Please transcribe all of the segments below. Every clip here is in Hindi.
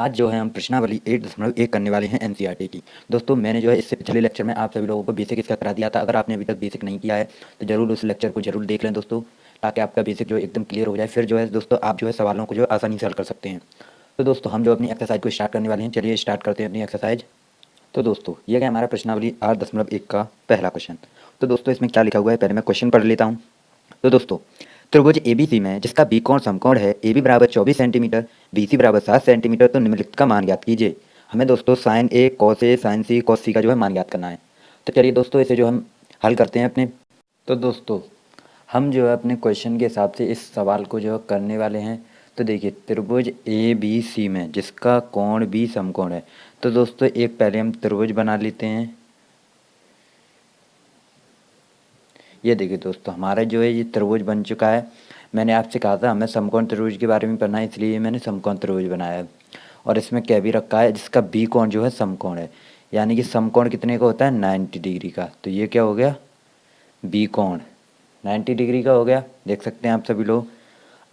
आज जो है हम प्रश्नावली 8.1 करने वाले हैं एनसीईआरटी की। दोस्तों मैंने जो है इससे पिछले लेक्चर में आप सभी लोगों को बेसिक इसका करा दिया था। अगर आपने अभी तक बेसिक नहीं किया है तो ज़रूर उस लेक्चर को ज़रूर देख लें दोस्तों, ताकि आपका बेसिक जो है एकदम क्लियर हो जाए। फिर जो है दोस्तों आप जो है सवालों को जो है आसानी से हल कर सकते हैं। तो दोस्तों हम जो अपनी एक्सरसाइज को स्टार्ट करने वाले हैं, चलिए स्टार्ट करते हैं अपनी एक्सरसाइज। तो दोस्तों ये है हमारा प्रश्नावली 8.1 का पहला क्वेश्चन। तो दोस्तों इसमें क्या लिखा हुआ है, पहले मैं क्वेश्चन पढ़ लेता हूँ। तो दोस्तों त्रिभुज एबीसी में जिसका बी कोण समकोण है, ए बी बराबर 24 सेंटीमीटर, बी सी बराबर 7 सेंटीमीटर, तो निम्नलिखित का मान ज्ञात कीजिए। हमें दोस्तों sign A cos A sign C cos सी का जो है मान ज्ञात करना है। तो चलिए दोस्तों इसे जो हम हल करते हैं अपने। तो दोस्तों हम जो है अपने क्वेश्चन के हिसाब से इस सवाल को जो है करने वाले हैं। तो देखिए त्रिभुज ए बी सी में जिसका कोण बी समकोण है, तो दोस्तों एक पहले हम त्रिभुज बना लेते हैं। ये देखिए दोस्तों हमारा जो है ये त्रिभुज बन चुका है। मैंने आपसे कहा था हमें समकोण त्रिभुज के बारे में पढ़ना है, इसलिए मैंने समकोण त्रिभुज बनाया है। और इसमें क्या भी रखा है, जिसका बी कोण जो है समकोण है, यानी कि समकोण कितने का होता है 90 डिग्री का। तो ये क्या हो गया, बी कोण 90 डिग्री का हो गया, देख सकते हैं आप सभी लोग।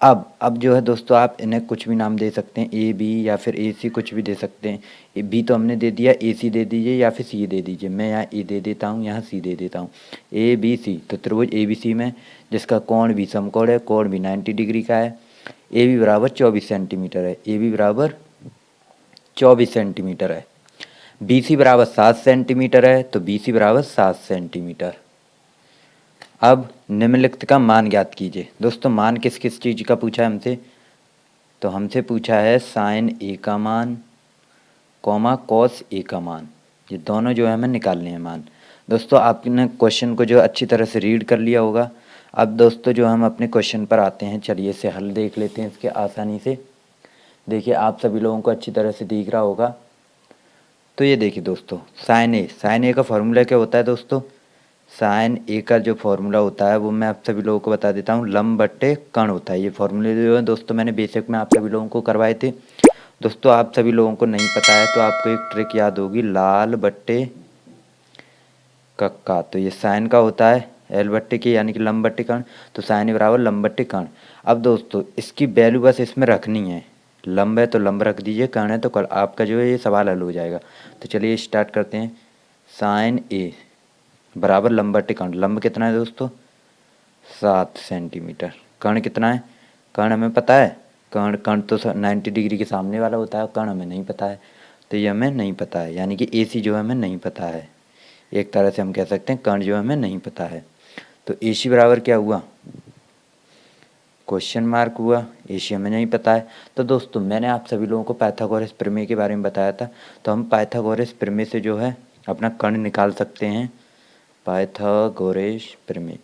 अब जो है दोस्तों आप इन्हें कुछ भी नाम दे सकते हैं, ए बी या फिर ए सी, कुछ भी दे सकते हैं। ए बी तो हमने दे दिया, ए सी दे दीजिए या फिर सी दे दीजिए। मैं यहाँ ए दे देता हूँ, यहाँ सी दे देता हूँ। ए बी सी, तो त्रिभुज ए बी सी में जिसका कोण भी समकोण है, कोण भी 90 डिग्री का है। ए बी बराबर 24 सेंटीमीटर है, ए बी बराबर 24 सेंटीमीटर है। बी सी बराबर 7 सेंटीमीटर है, तो बी सी बराबर 7 सेंटीमीटर। अब निम्नलिखित का मान ज्ञात कीजिए। दोस्तों मान किस किस चीज़ का पूछा है हमसे, तो हमसे पूछा है साइन ए का मान, कॉमा कॉस ए का मान। ये दोनों जो है हमें निकालने हैं मान। दोस्तों आपने क्वेश्चन को जो अच्छी तरह से रीड कर लिया होगा। अब दोस्तों जो हम अपने क्वेश्चन पर आते हैं, चलिए इसे हल देख लेते हैं इसके आसानी से। देखिए आप सभी लोगों को अच्छी तरह से दिख रहा होगा। तो ये देखिए दोस्तों साइन ए का फॉर्मूला क्या होता है दोस्तों, साइन ए का जो फॉर्मूला होता है वो मैं आप सभी लोगों को बता देता हूँ, लंब बट्टे कर्ण होता है। ये फॉर्मूले जो है दोस्तों मैंने बेसिक में आप सभी लोगों को करवाए थे। दोस्तों आप सभी लोगों को नहीं पता है तो आपको एक ट्रिक याद होगी, लाल बट्टे कक्का। तो ये साइन का होता है एल बट्टे के, यानी कि लंब बट्टे कर्ण। तो साइन ए बराबर लंब बट्टे कर्ण। अब दोस्तों इसकी वैल्यू बस इसमें रखनी है, लंब है तो लंब रख दीजिए, कर्ण है तो कर्ण। आपका जो है ये सवाल हल हो जाएगा। तो चलिए स्टार्ट करते हैं। साइन ए बराबर लंब बट्टे कर्ण। लंब कितना है दोस्तों 7 सेंटीमीटर। कर्ण कितना है, कर्ण हमें पता है, कर्ण कर्ण तो 90 डिग्री के सामने वाला होता है, कर्ण हमें नहीं पता है। तो ये हमें नहीं पता है, यानी कि ए सी जो है हमें नहीं पता है। एक तरह से हम कह सकते हैं कर्ण जो हमें नहीं पता है। तो ए सी बराबर क्या हुआ, क्वेश्चन मार्क हुआ, ए सी हमें नहीं पता है। तो दोस्तों मैंने आप सभी लोगों को पाइथागोरस प्रमेय के बारे में बताया था। तो हम पाइथागोरस प्रमेय से जो है अपना कर्ण निकाल सकते हैं। पाइथागोरस प्रमेय,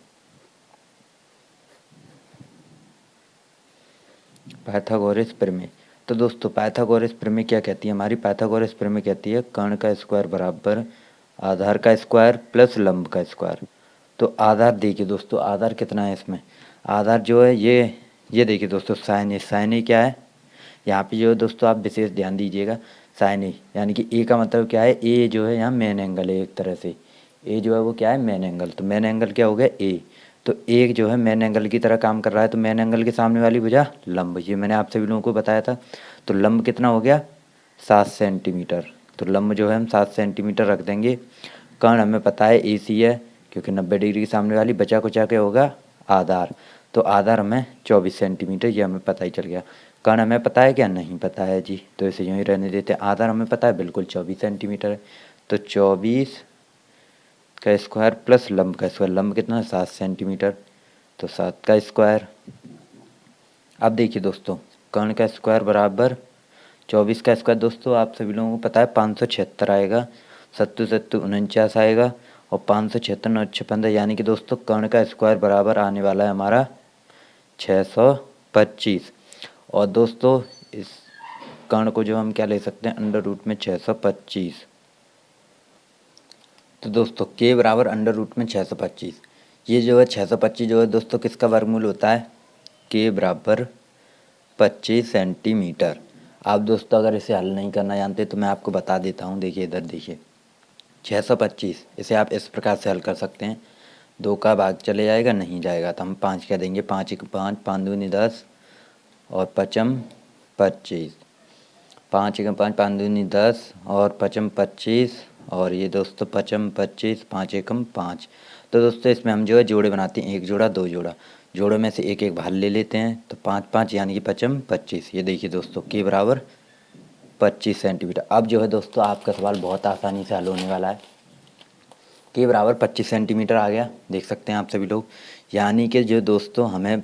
पाइथागोरस प्रमेय। तो दोस्तों पाइथागोरस प्रमेय क्या कहती है, हमारी पाइथागोरस प्रमेय कहती है कर्ण का स्क्वायर बराबर आधार का स्क्वायर प्लस लंब का स्क्वायर। तो आधार देखिए दोस्तों, आधार कितना है इसमें, आधार जो है ये देखिए दोस्तों साइन ए क्या है, यहाँ पे जो है दोस्तों आप विशेष ध्यान दीजिएगा। साइन ए यानी कि ए का मतलब क्या है, ए जो है यहाँ मेन एंगल है एक तरह से। ए जो है वो क्या है मेन एंगल, तो मेन एंगल क्या हो गया ए। तो एक जो है मेन एंगल की तरह काम कर रहा है, तो मेन एंगल के सामने वाली भुजा लंब, ये मैंने आप सभी लोगों को बताया था। तो लंब कितना हो गया 7 सेंटीमीटर। तो लंब जो है हम 7 सेंटीमीटर रख देंगे। कर्ण हमें पता है ए सी है, क्योंकि 90 डिग्री के सामने वाली, बचा कुचा के होगा आधार। तो आधार हमें 24 सेंटीमीटर, ये हमें पता ही चल गया। कर्ण हमें पता है क्या, नहीं पता है जी, तो इसे यूँ ही रहने देते। आधार हमें पता है बिल्कुल 24 सेंटीमीटर है। तो 24 का स्क्वायर प्लस लंब का स्क्वायर, लंब कितना है 7 सेंटीमीटर, तो 7 का स्क्वायर। अब देखिए दोस्तों कर्ण का स्क्वायर बराबर 24 का स्क्वायर, दोस्तों आप सभी लोगों को पता है 576 आएगा, 7 7 49 आएगा, और 576 9 15, यानी कि दोस्तों कर्ण का स्क्वायर बराबर आने वाला है हमारा 625। और दोस्तों इस कर्ण को जो हम क्या ले सकते हैं, अंडर रूट में 625। तो दोस्तों के बराबर अंडर रूट में 625। ये जो है 625 जो है दोस्तों किसका वर्गमूल होता है, के बराबर 25 सेंटीमीटर। आप दोस्तों अगर इसे हल नहीं करना जानते तो मैं आपको बता देता हूँ। देखिए इधर देखिए 625, इसे आप इस प्रकार से हल कर सकते हैं। 2 का भाग चले जाएगा, नहीं जाएगा, तो हम 5 कह देंगे, 5 1 5, 5 दूनी 10 और 5 25। 5 एकम 5, 5 दूनी 10 और पचम 25 और ये दोस्तों पचम 25, 5 एकम 5। तो दोस्तों इसमें हम जो है जोड़े बनाते हैं, 1 जोड़ा 2 जोड़ा, जोड़ों में से एक एक भाग ले लेते हैं। तो 5 5 यानी कि पचम 25। ये देखिए दोस्तों के बराबर 25 सेंटीमीटर। अब जो है दोस्तों आपका सवाल बहुत आसानी से हल होने वाला है। के बराबर 25 सेंटीमीटर आ गया, देख सकते हैं आप सभी लोग। यानी कि जो दोस्तों हमें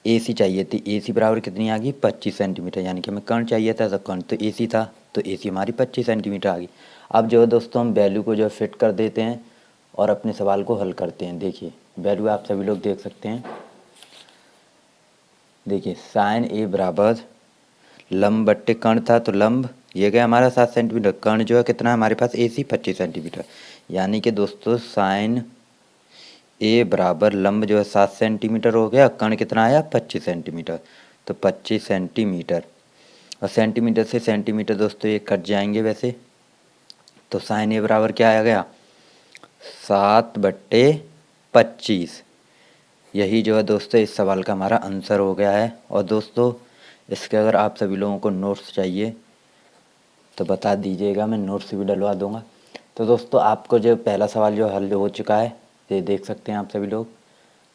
ए सी चाहिए थी, ए सी बराबर कितनी आ गई 25 सेंटीमीटर। यानी कि हमें कर्ण चाहिए था, तो कर्ण तो ए सी था, तो ए सी हमारी 25 सेंटीमीटर आ गई। अब जो है दोस्तों हम वैल्यू को जो है फिट कर देते हैं और अपने सवाल को हल करते हैं। देखिए वैल्यू आप सभी लोग देख सकते हैं। देखिए साइन ए बराबर लंब बट्टे कर्ण था, तो लंब ये गया हमारा 7 सेंटीमीटर, कर्ण जो है कितना है हमारे पास ए सी 25 सेंटीमीटर। यानी कि दोस्तों साइन ए बराबर लंब जो है 7 सेंटीमीटर हो गया, कर्ण कितना आया 25 सेंटीमीटर, तो 25 सेंटीमीटर। और सेंटीमीटर से सेंटीमीटर दोस्तों ये कट जाएंगे वैसे, तो साइन ए बराबर क्या आ गया 7/25। यही जो है दोस्तों इस सवाल का हमारा आंसर हो गया है। और दोस्तों इसके अगर आप सभी लोगों को नोट्स चाहिए तो बता दीजिएगा, मैं नोट्स भी डलवा दूंगा। तो दोस्तों आपको जो पहला सवाल जो हल हो चुका है, ये देख सकते हैं आप सभी लोग।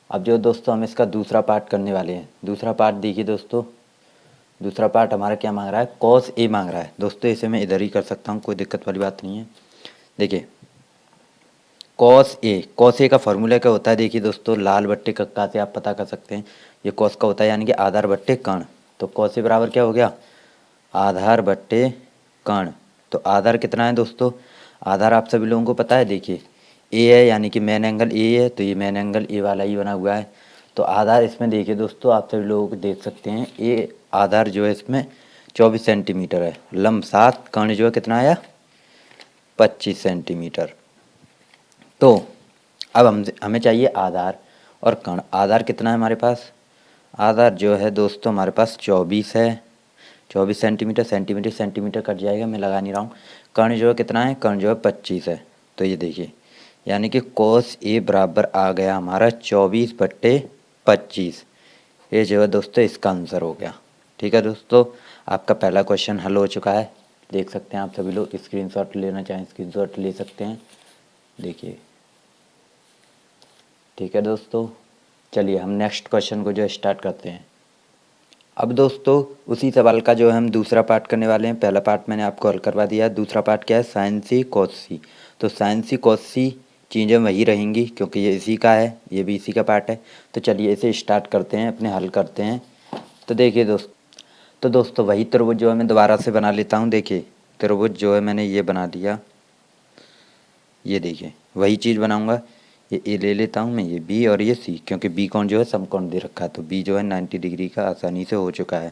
अब जो दोस्तों हम इसका दूसरा पार्ट करने वाले हैं। दूसरा पार्ट देखिए दोस्तों, दूसरा पार्ट हमारा क्या मांग रहा है, कॉस ए मांग रहा है। दोस्तों इसे मैं इधर ही कर सकता हूँ, कोई दिक्कत वाली बात नहीं है। देखिए कॉस ए का फॉर्मूला क्या होता है, देखिए दोस्तों लाल बट्टे कक्का से आप पता कर सकते हैं। ये कॉस का होता है यानी कि आधार बट्टे कर्ण। तो कॉस ए बराबर क्या हो गया आधार बट्टे कर्ण। तो आधार कितना है दोस्तों, आधार आप सभी लोगों को पता है। देखिए ए है यानी कि मेन एंगल ए है, तो ये मेन एंगल ए वाला ही बना हुआ है। तो आधार इसमें देखिए दोस्तों आप सभी लोगों को देख सकते हैं, ए आधार जो है इसमें 24 सेंटीमीटर है, लंब 7, कर्ण जो है कितना आया 25 सेंटीमीटर। तो अब हमें चाहिए आधार और कर्ण। आधार कितना है हमारे पास, आधार जो है दोस्तों हमारे पास 24 है, 24 सेंटीमीटर, सेंटीमीटर सेंटीमीटर कट जाएगा, मैं लगा नहीं रहा हूँ। कर्ण जो है कितना है, कर्ण जो है 25 है। तो ये देखिए यानी कि कोस ए बराबर आ गया हमारा 24/25। ये जो है दोस्तों इसका आंसर हो गया। ठीक है दोस्तों, आपका पहला क्वेश्चन हल हो चुका है। देख सकते हैं आप सभी लोग, स्क्रीनशॉट लेना चाहें स्क्रीनशॉट ले सकते हैं। देखिए ठीक है दोस्तों, चलिए हम नेक्स्ट क्वेश्चन को जो स्टार्ट करते हैं। अब दोस्तों उसी सवाल का जो है हम दूसरा पार्ट करने वाले हैं। पहला पार्ट मैंने आपको हल करवा दिया, दूसरा पार्ट क्या है साइन सी कॉस सी। तो साइन सी कॉस सी चीज़ें वही रहेंगी क्योंकि ये इसी का है, ये भी इसी का पार्ट है। तो चलिए इसे स्टार्ट करते हैं, अपने हल करते हैं। तो देखिए दोस्तों वही त्रिभुज जो है मैं दोबारा से बना लेता हूँ। देखिए त्रिभुज जो है मैंने ये बना दिया, ये देखिए वही चीज़ बनाऊँगा। ये ए ले लेता हूँ मैं, ये बी और ये सी, क्योंकि बी कोण जो है समकोण दे रखा है, तो बी जो है 90 डिग्री का आसानी से हो चुका है।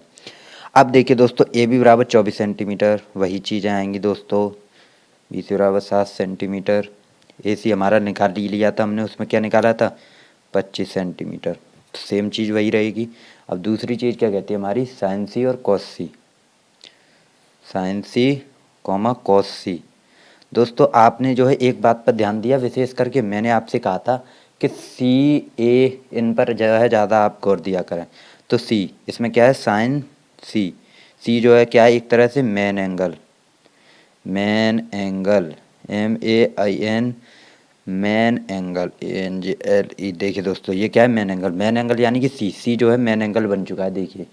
अब देखिए दोस्तों ए बी बराबर 24 सेंटीमीटर, वही चीज़ें आएंगी दोस्तों। बी सी बराबर 7 सेंटीमीटर, ए सी हमारा निकाल ही लिया था हमने, उसमें क्या निकाला था 25 सेंटीमीटर, तो सेम चीज़ वही रहेगी। अब दूसरी चीज़ क्या कहती है हमारी साइन सी और कॉस सी, साइन सी कॉमा कॉस सी। दोस्तों आपने जो है एक बात पर ध्यान दिया, विशेष करके मैंने आपसे कहा था कि सी ए इन पर जो है ज़्यादा आप गौर दिया करें। तो सी इसमें क्या है साइन सी, सी जो है क्या है एक तरह से main angle, main angle MAIN main angle ANGLE। देखिए दोस्तों ये क्या है मेन एंगल, मेन एंगल यानी कि सी जो है मेन एंगल बन चुका है। देखिए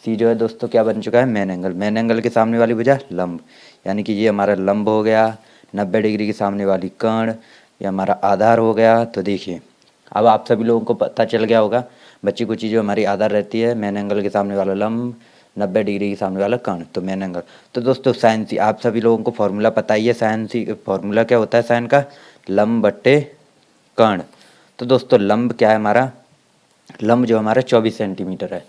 सी जो है दोस्तों क्या बन चुका है मेन एंगल, मेन एंगल के सामने वाली भुजा लंब, यानी कि ये हमारा लंब हो गया। 90 डिग्री के सामने वाली कर्ण ये हमारा आधार हो गया। तो देखिए अब आप सभी लोगों को पता चल गया होगा, बच्ची कुची जो हमारी आधार रहती है, मेन एंगल के सामने वाला लंब, 90 डिग्री के सामने वाला कर्ण, तो मेन एंगल। तो दोस्तों साइन सी आप सभी लोगों को फॉर्मूला पता ही है, साइन सी फॉर्मूला क्या होता है साइन का, लंब बट्टे कर्ण। तो दोस्तों लंब क्या है हमारा, लंब जो हमारा 24 सेंटीमीटर है,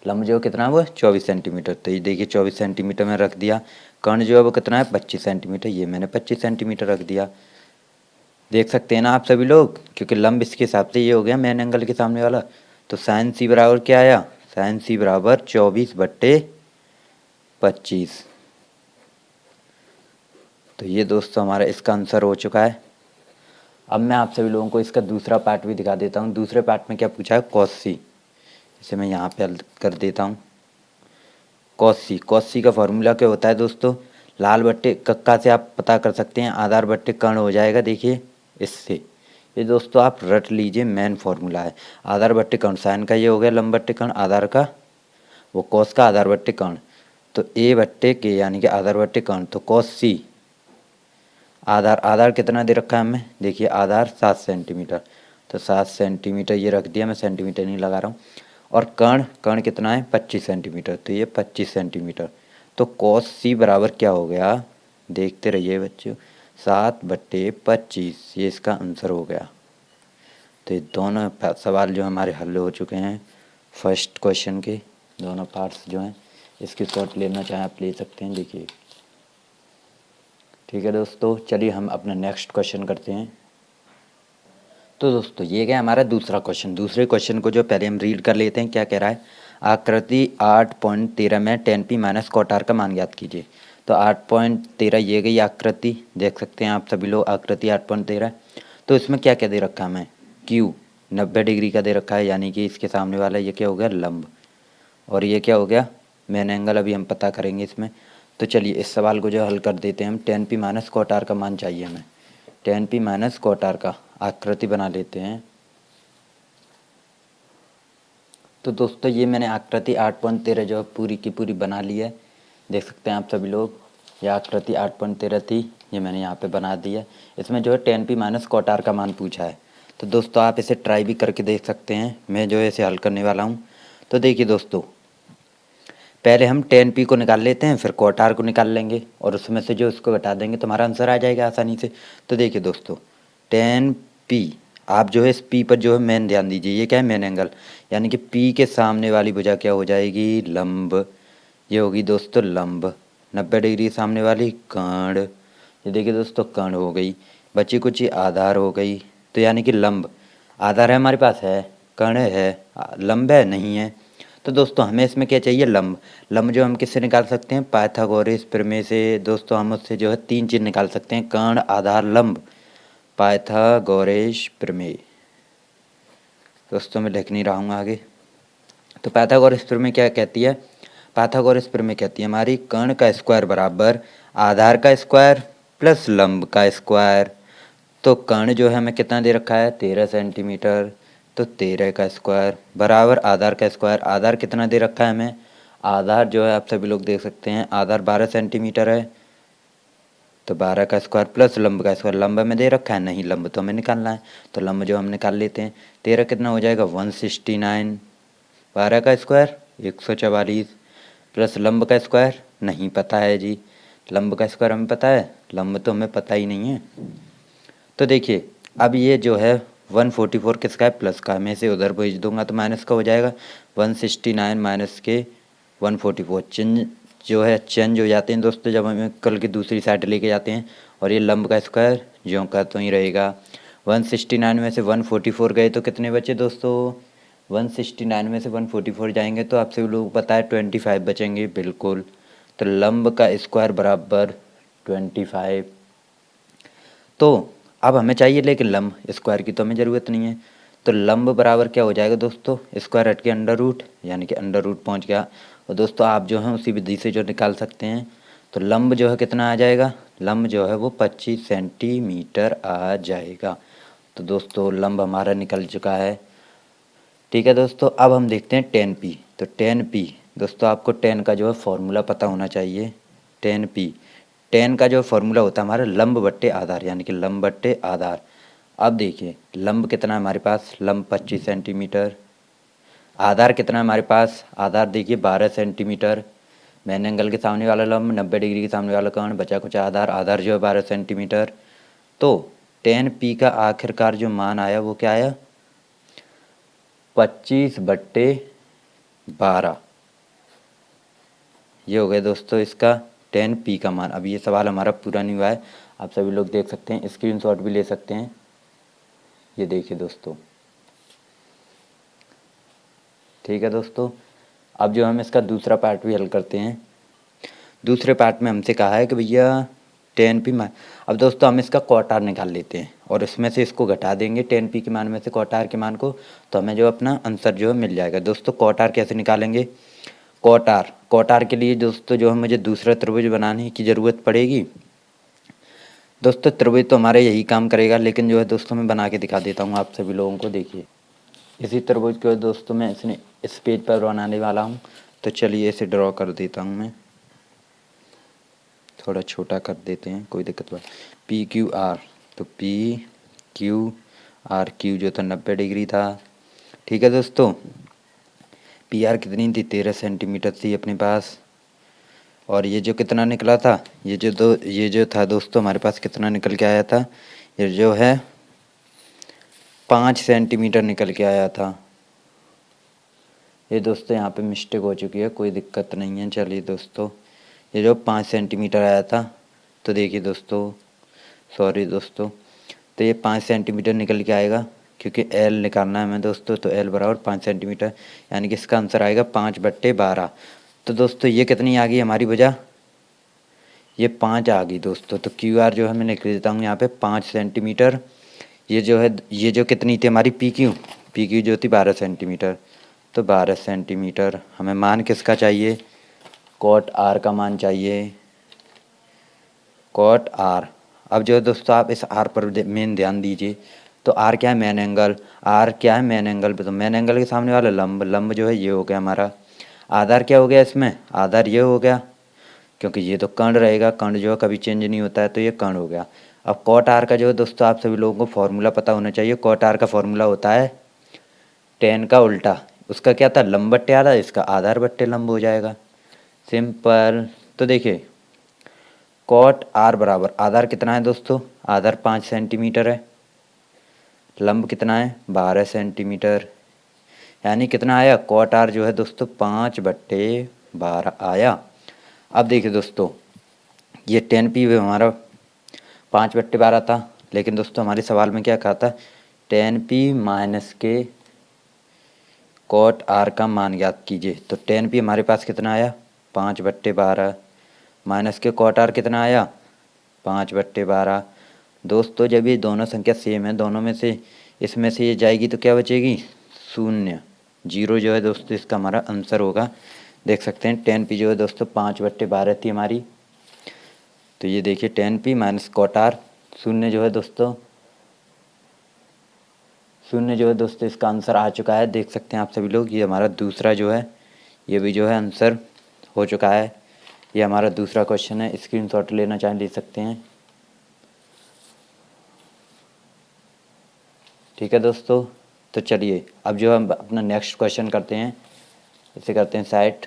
लंब जो कितना है वो 24 सेंटीमीटर। तो ये देखिए 24 सेंटीमीटर में रख दिया। कर्ण जो है वो कितना है 25 सेंटीमीटर, ये मैंने 25 सेंटीमीटर रख दिया। देख सकते हैं ना आप सभी लोग, क्योंकि लंब इसके हिसाब से ये हो गया मेन एंगल के सामने वाला। तो साइन सी बराबर क्या आया, साइन सी बराबर 24/25। तो ये दोस्तों हमारा इसका आंसर हो चुका है। अब मैं आप सभी लोगों को इसका दूसरा पार्ट भी दिखा देता हूँ। दूसरे पार्ट में क्या पूछा है कॉस सी, इसे मैं यहाँ पे हल कर देता हूँ। कॉस सी का फॉर्मूला क्या होता है दोस्तों, लाल बट्टे कक्का से आप पता कर सकते हैं, आधार बट्टे कर्ण हो जाएगा, देखिए इससे। ये दोस्तों आप रट लीजिए, मेन फॉर्मूला है। आधार बट्टे कर्ण, साइन का ये हो गया लंब बट्टे कर्ण, आधार का वो कॉस का आधार बट्टे कर्ण, तो ए बट्टे के यानी कि आधार बट्टे कर्ण, तो कॉस सी आधार, आधार कितना दे रखा है हमें, देखिए आधार 7 सेंटीमीटर, तो 7 सेंटीमीटर ये रख दिया, मैं सेंटीमीटर नहीं लगा रहा हूँ। और कर्ण, कर्ण कितना है 25 सेंटीमीटर, तो ये 25 सेंटीमीटर। तो कॉस सी बराबर क्या हो गया, देखते रहिए बच्चों, 7/25, ये इसका आंसर हो गया। तो ये दोनों सवाल जो हमारे हल हो चुके हैं फर्स्ट क्वेश्चन के, दोनों पार्ट्स जो हैं। इसकी शॉर्ट लेना चाहें आप ले सकते हैं, देखिए। ठीक है दोस्तों, चलिए हम अपना नेक्स्ट क्वेश्चन करते हैं। तो दोस्तों ये गया हमारा दूसरा क्वेश्चन। दूसरे क्वेश्चन को जो पहले हम रीड कर लेते हैं, क्या कह रहा है, आकृति 8.13 में 10p माइनस कॉट आर का मान ज्ञात कीजिए। तो 8.13 ये गई आकृति, देख सकते हैं आप सभी लोग, आकृति 8.13। तो इसमें क्या क्या दे रखा है हमें, क्यू 90 डिग्री का दे रखा है, यानी कि इसके सामने वाला ये क्या हो गया लंब, और ये क्या हो गया मेन एंगल, अभी हम पता करेंगे इसमें। तो चलिए इस सवाल को जो हल कर देते हैं हम। 10p माइनस कॉट आर का मान चाहिए हमें, 10p माइनस कॉट आर का आकृति बना लेते हैं। तो दोस्तों ये मैंने आकृति 8.13 जो पूरी की पूरी बना ली है, देख सकते हैं आप सभी लोग। ये आकृति 8.13 थी, ये मैंने यहाँ पे बना दी है। इसमें जो है 10p माइनस कॉट आर का मान पूछा है। तो दोस्तों आप इसे ट्राई भी करके देख सकते हैं, मैं जो है इसे हल करने वाला हूँ। तो देखिए दोस्तों, पहले हम 10p को निकाल लेते हैं, फिर कॉट आर को निकाल लेंगे, और उसमें से जो उसको घटा देंगे तो हमारा आंसर आ जाएगा आसानी से। तो देखिए दोस्तों 10p, आप जो है इस p पर जो है मेन ध्यान दीजिए, ये क्या है मेन एंगल, यानी कि p के सामने वाली भुजा क्या हो जाएगी लंब, ये होगी दोस्तों लंब। 90 डिग्री सामने वाली कर्ण, ये देखिए दोस्तों कर्ण हो गई, बची कुछ ही आधार हो गई। तो यानी कि लंब, आधार है हमारे पास है, कर्ण है, लंब है नहीं है। तो दोस्तों हमें इसमें क्या चाहिए लंब। लंब जो हम किससे निकाल सकते हैं, पाइथागोरस प्रमेय से। दोस्तों हम उससे जो है 3 चीज़ निकाल सकते हैं, कर्ण आधार लंब, पाइथागोरस प्रमेय। दोस्तों मैं लिख नहीं रहा हूँ आगे। तो पाइथागोरस प्रमेय क्या कहती है, पाइथागोरस प्रमेय कहती है हमारी कर्ण का स्क्वायर बराबर आधार का स्क्वायर प्लस लंब का स्क्वायर। तो कर्ण जो है हमें कितना दे रखा है 13 सेंटीमीटर, तो 13 का स्क्वायर बराबर आधार का स्क्वायर, आधार कितना दे रखा है हमें, आधार जो है आप सभी लोग देख सकते हैं आधार 12 सेंटीमीटर है, तो 12 का स्क्वायर प्लस लंब का स्क्वायर, लंब में दे रखा है नहीं, लंब तो हमें निकालना है। तो लंब जो हम निकाल लेते हैं, 13 कितना हो जाएगा 169, 12 का स्क्वायर 144 प्लस लंब का स्क्वायर नहीं पता है जी, लंब का स्क्वायर हमें पता है, लंब तो हमें पता ही नहीं है। तो देखिए अब ये जो है 144 किसका है प्लस का, मैं इसे उधर भेज दूंगा तो माइनस का हो जाएगा, 169 माइनस के 144 चेंज जो है चेंज हो जाते हैं दोस्तों जब हम कल की दूसरी साइड लेके जाते हैं, और ये लंब का स्क्वायर ज्यों का तो ही रहेगा। 169 में से 144 गए तो कितने बचे दोस्तों, 169 में से 144 जाएंगे तो आपसे लोग पता है 25 बचेंगे बिल्कुल। तो लंब का स्क्वायर बराबर 25। तो अब हमें चाहिए लेकिन लंब, स्क्वायर की तो हमें ज़रूरत नहीं है। तो लंब बराबर क्या हो जाएगा दोस्तों, स्क्वायर हट के अंडर रूट, यानी कि अंडर रूट पहुँच गया। और दोस्तों आप जो हैं उसी विधि से जो निकाल सकते हैं। तो लंब जो है कितना आ जाएगा, लंब जो है वो 25 सेंटीमीटर आ जाएगा। तो दोस्तों लंब हमारा निकल चुका है। ठीक है दोस्तों, अब हम देखते हैं 10p। तो 10p दोस्तों आपको 10 का जो है फॉर्मूला पता होना चाहिए। 10p, 10 का जो फॉर्मूला होता है हमारा लंब बट्टे आधार, यानी कि लंब बट्टे आधार। अब देखिए लंब कितना है हमारे पास, लंब 25 सेंटीमीटर, आधार कितना है हमारे पास, आधार देखिए 12 सेंटीमीटर, मेन एंगल के सामने वाला लंब 90 डिग्री के सामने वाला कर्ण, बचा कुछ आधार, आधार जो है 12 सेंटीमीटर। तो 10p का आखिरकार जो मान आया वो क्या आया, 25/12। ये हो गया दोस्तों इसका 10p का मान। अब ये सवाल हमारा पूरा नहीं हुआ है, आप सभी लोग देख सकते हैं, स्क्रीनशॉट भी ले सकते हैं। ये देखिए दोस्तों, ठीक है दोस्तों, अब जो हम इसका दूसरा पार्ट भी हल करते हैं। दूसरे पार्ट में हमसे कहा है कि भैया 10p मान, अब दोस्तों हम इसका कॉट आर निकाल लेते हैं और इसमें से इसको घटा देंगे 10p के मान में से कॉट आर के मान को, तो हमें जो अपना आंसर जो है मिल जाएगा। दोस्तों कॉट आर कैसे निकालेंगे, कॉट आर के लिए दोस्तों जो है मुझे दूसरा त्रिभुज बनाने की ज़रूरत पड़ेगी। दोस्तों त्रिभुज तो हमारा यही काम करेगा, लेकिन जो है दोस्तों मैं बना के दिखा देता हूँ आप सभी लोगों को। देखिए इसी त्रिभुज को दोस्तों मैं इस पेज पर बनाने वाला हूँ। तो चलिए इसे ड्रॉ कर देता हूँ, मैं थोड़ा छोटा कर देते हैं, कोई दिक्कत नहीं। पी क्यू आर, तो पी क्यू आर, क्यू जो था 90 डिग्री था। ठीक है दोस्तों, पी आर कितनी थी, 13 सेंटीमीटर थी अपने पास। और ये जो कितना निकला था, ये जो था दोस्तों हमारे पास कितना निकल के आया था, ये जो है 5 सेंटीमीटर निकल के आया था। ये दोस्तों यहाँ पे मिस्टेक हो चुकी है, कोई दिक्कत नहीं है। चलिए दोस्तों, ये जो 5 सेंटीमीटर आया था, तो देखिए दोस्तों, सॉरी दोस्तों, तो ये 5 सेंटीमीटर निकल के आएगा, क्योंकि एल निकालना है हमें दोस्तों। तो एल बराबर 5 सेंटीमीटर, यानी कि इसका आंसर आएगा 5/12। तो दोस्तों ये कितनी आ गई हमारी वजह, ये 5 आ गई दोस्तों। तो क्यू आर जो है मैं लिख देता हूँ यहाँ पे 5 सेंटीमीटर। ये जो है, ये जो कितनी थी हमारी पी क्यू जो थी 12 सेंटीमीटर। तो 12 सेंटीमीटर हमें मान किसका चाहिए, कॉट आर का मान चाहिए, कॉट आर। अब जो है दोस्तों आप इस आर पर मेन ध्यान दीजिए। तो आर क्या है, मेन एंगल। आर क्या है, मेन एंगल। तो मेन एंगल के सामने वाला लंब जो है ये हो गया हमारा। आधार क्या हो गया इसमें, आधार ये हो गया, क्योंकि ये तो कर्ण रहेगा, कर्ण जो है कभी चेंज नहीं होता है, तो ये कर्ण हो गया। अब कॉट आर का जो है दोस्तों आप सभी लोगों को फॉर्मूला पता होना चाहिए। कॉट आर का फॉर्मूला होता है टेन का उल्टा। उसका क्या था, लंब बट्टे आधार, इसका आधार बट्टे लंब हो जाएगा, सिंपल। तो देखिए कॉट आर बराबर, आधार कितना है दोस्तों, आधार 5 सेंटीमीटर है, लंब कितना है 12 सेंटीमीटर, यानी कितना आया, कॉट आर जो है दोस्तों 5/12 आया। अब देखिए दोस्तों, ये 10 पी हमारा 5/12 था, लेकिन दोस्तों हमारे सवाल में क्या कहा था, 10 पी माइनस के कॉट आर का मान ज्ञात कीजिए। तो 10 पी हमारे पास कितना आया, 5/12, माइनस के कॉट आर कितना आया, 5/12। दोस्तों जब ये दोनों संख्या सेम है, दोनों में से इसमें से ये जाएगी तो क्या बचेगी, 0, 0 जो है दोस्तों इसका हमारा आंसर होगा। देख सकते हैं 10 पी जो है दोस्तों 5/12 थी हमारी। तो ये देखिए 10 पी माइनस कॉट आर, 0 जो है दोस्तों, 0 जो है दोस्तों इसका आंसर आ चुका है। देख सकते हैं आप सभी लोग, ये हमारा दूसरा जो है, ये भी जो है आंसर हो चुका है। ये हमारा दूसरा क्वेश्चन है, स्क्रीनशॉट लेना चाहें ले सकते हैं। ठीक है दोस्तों, तो चलिए अब जो हम अपना नेक्स्ट क्वेश्चन करते हैं, इसे करते हैं साइट।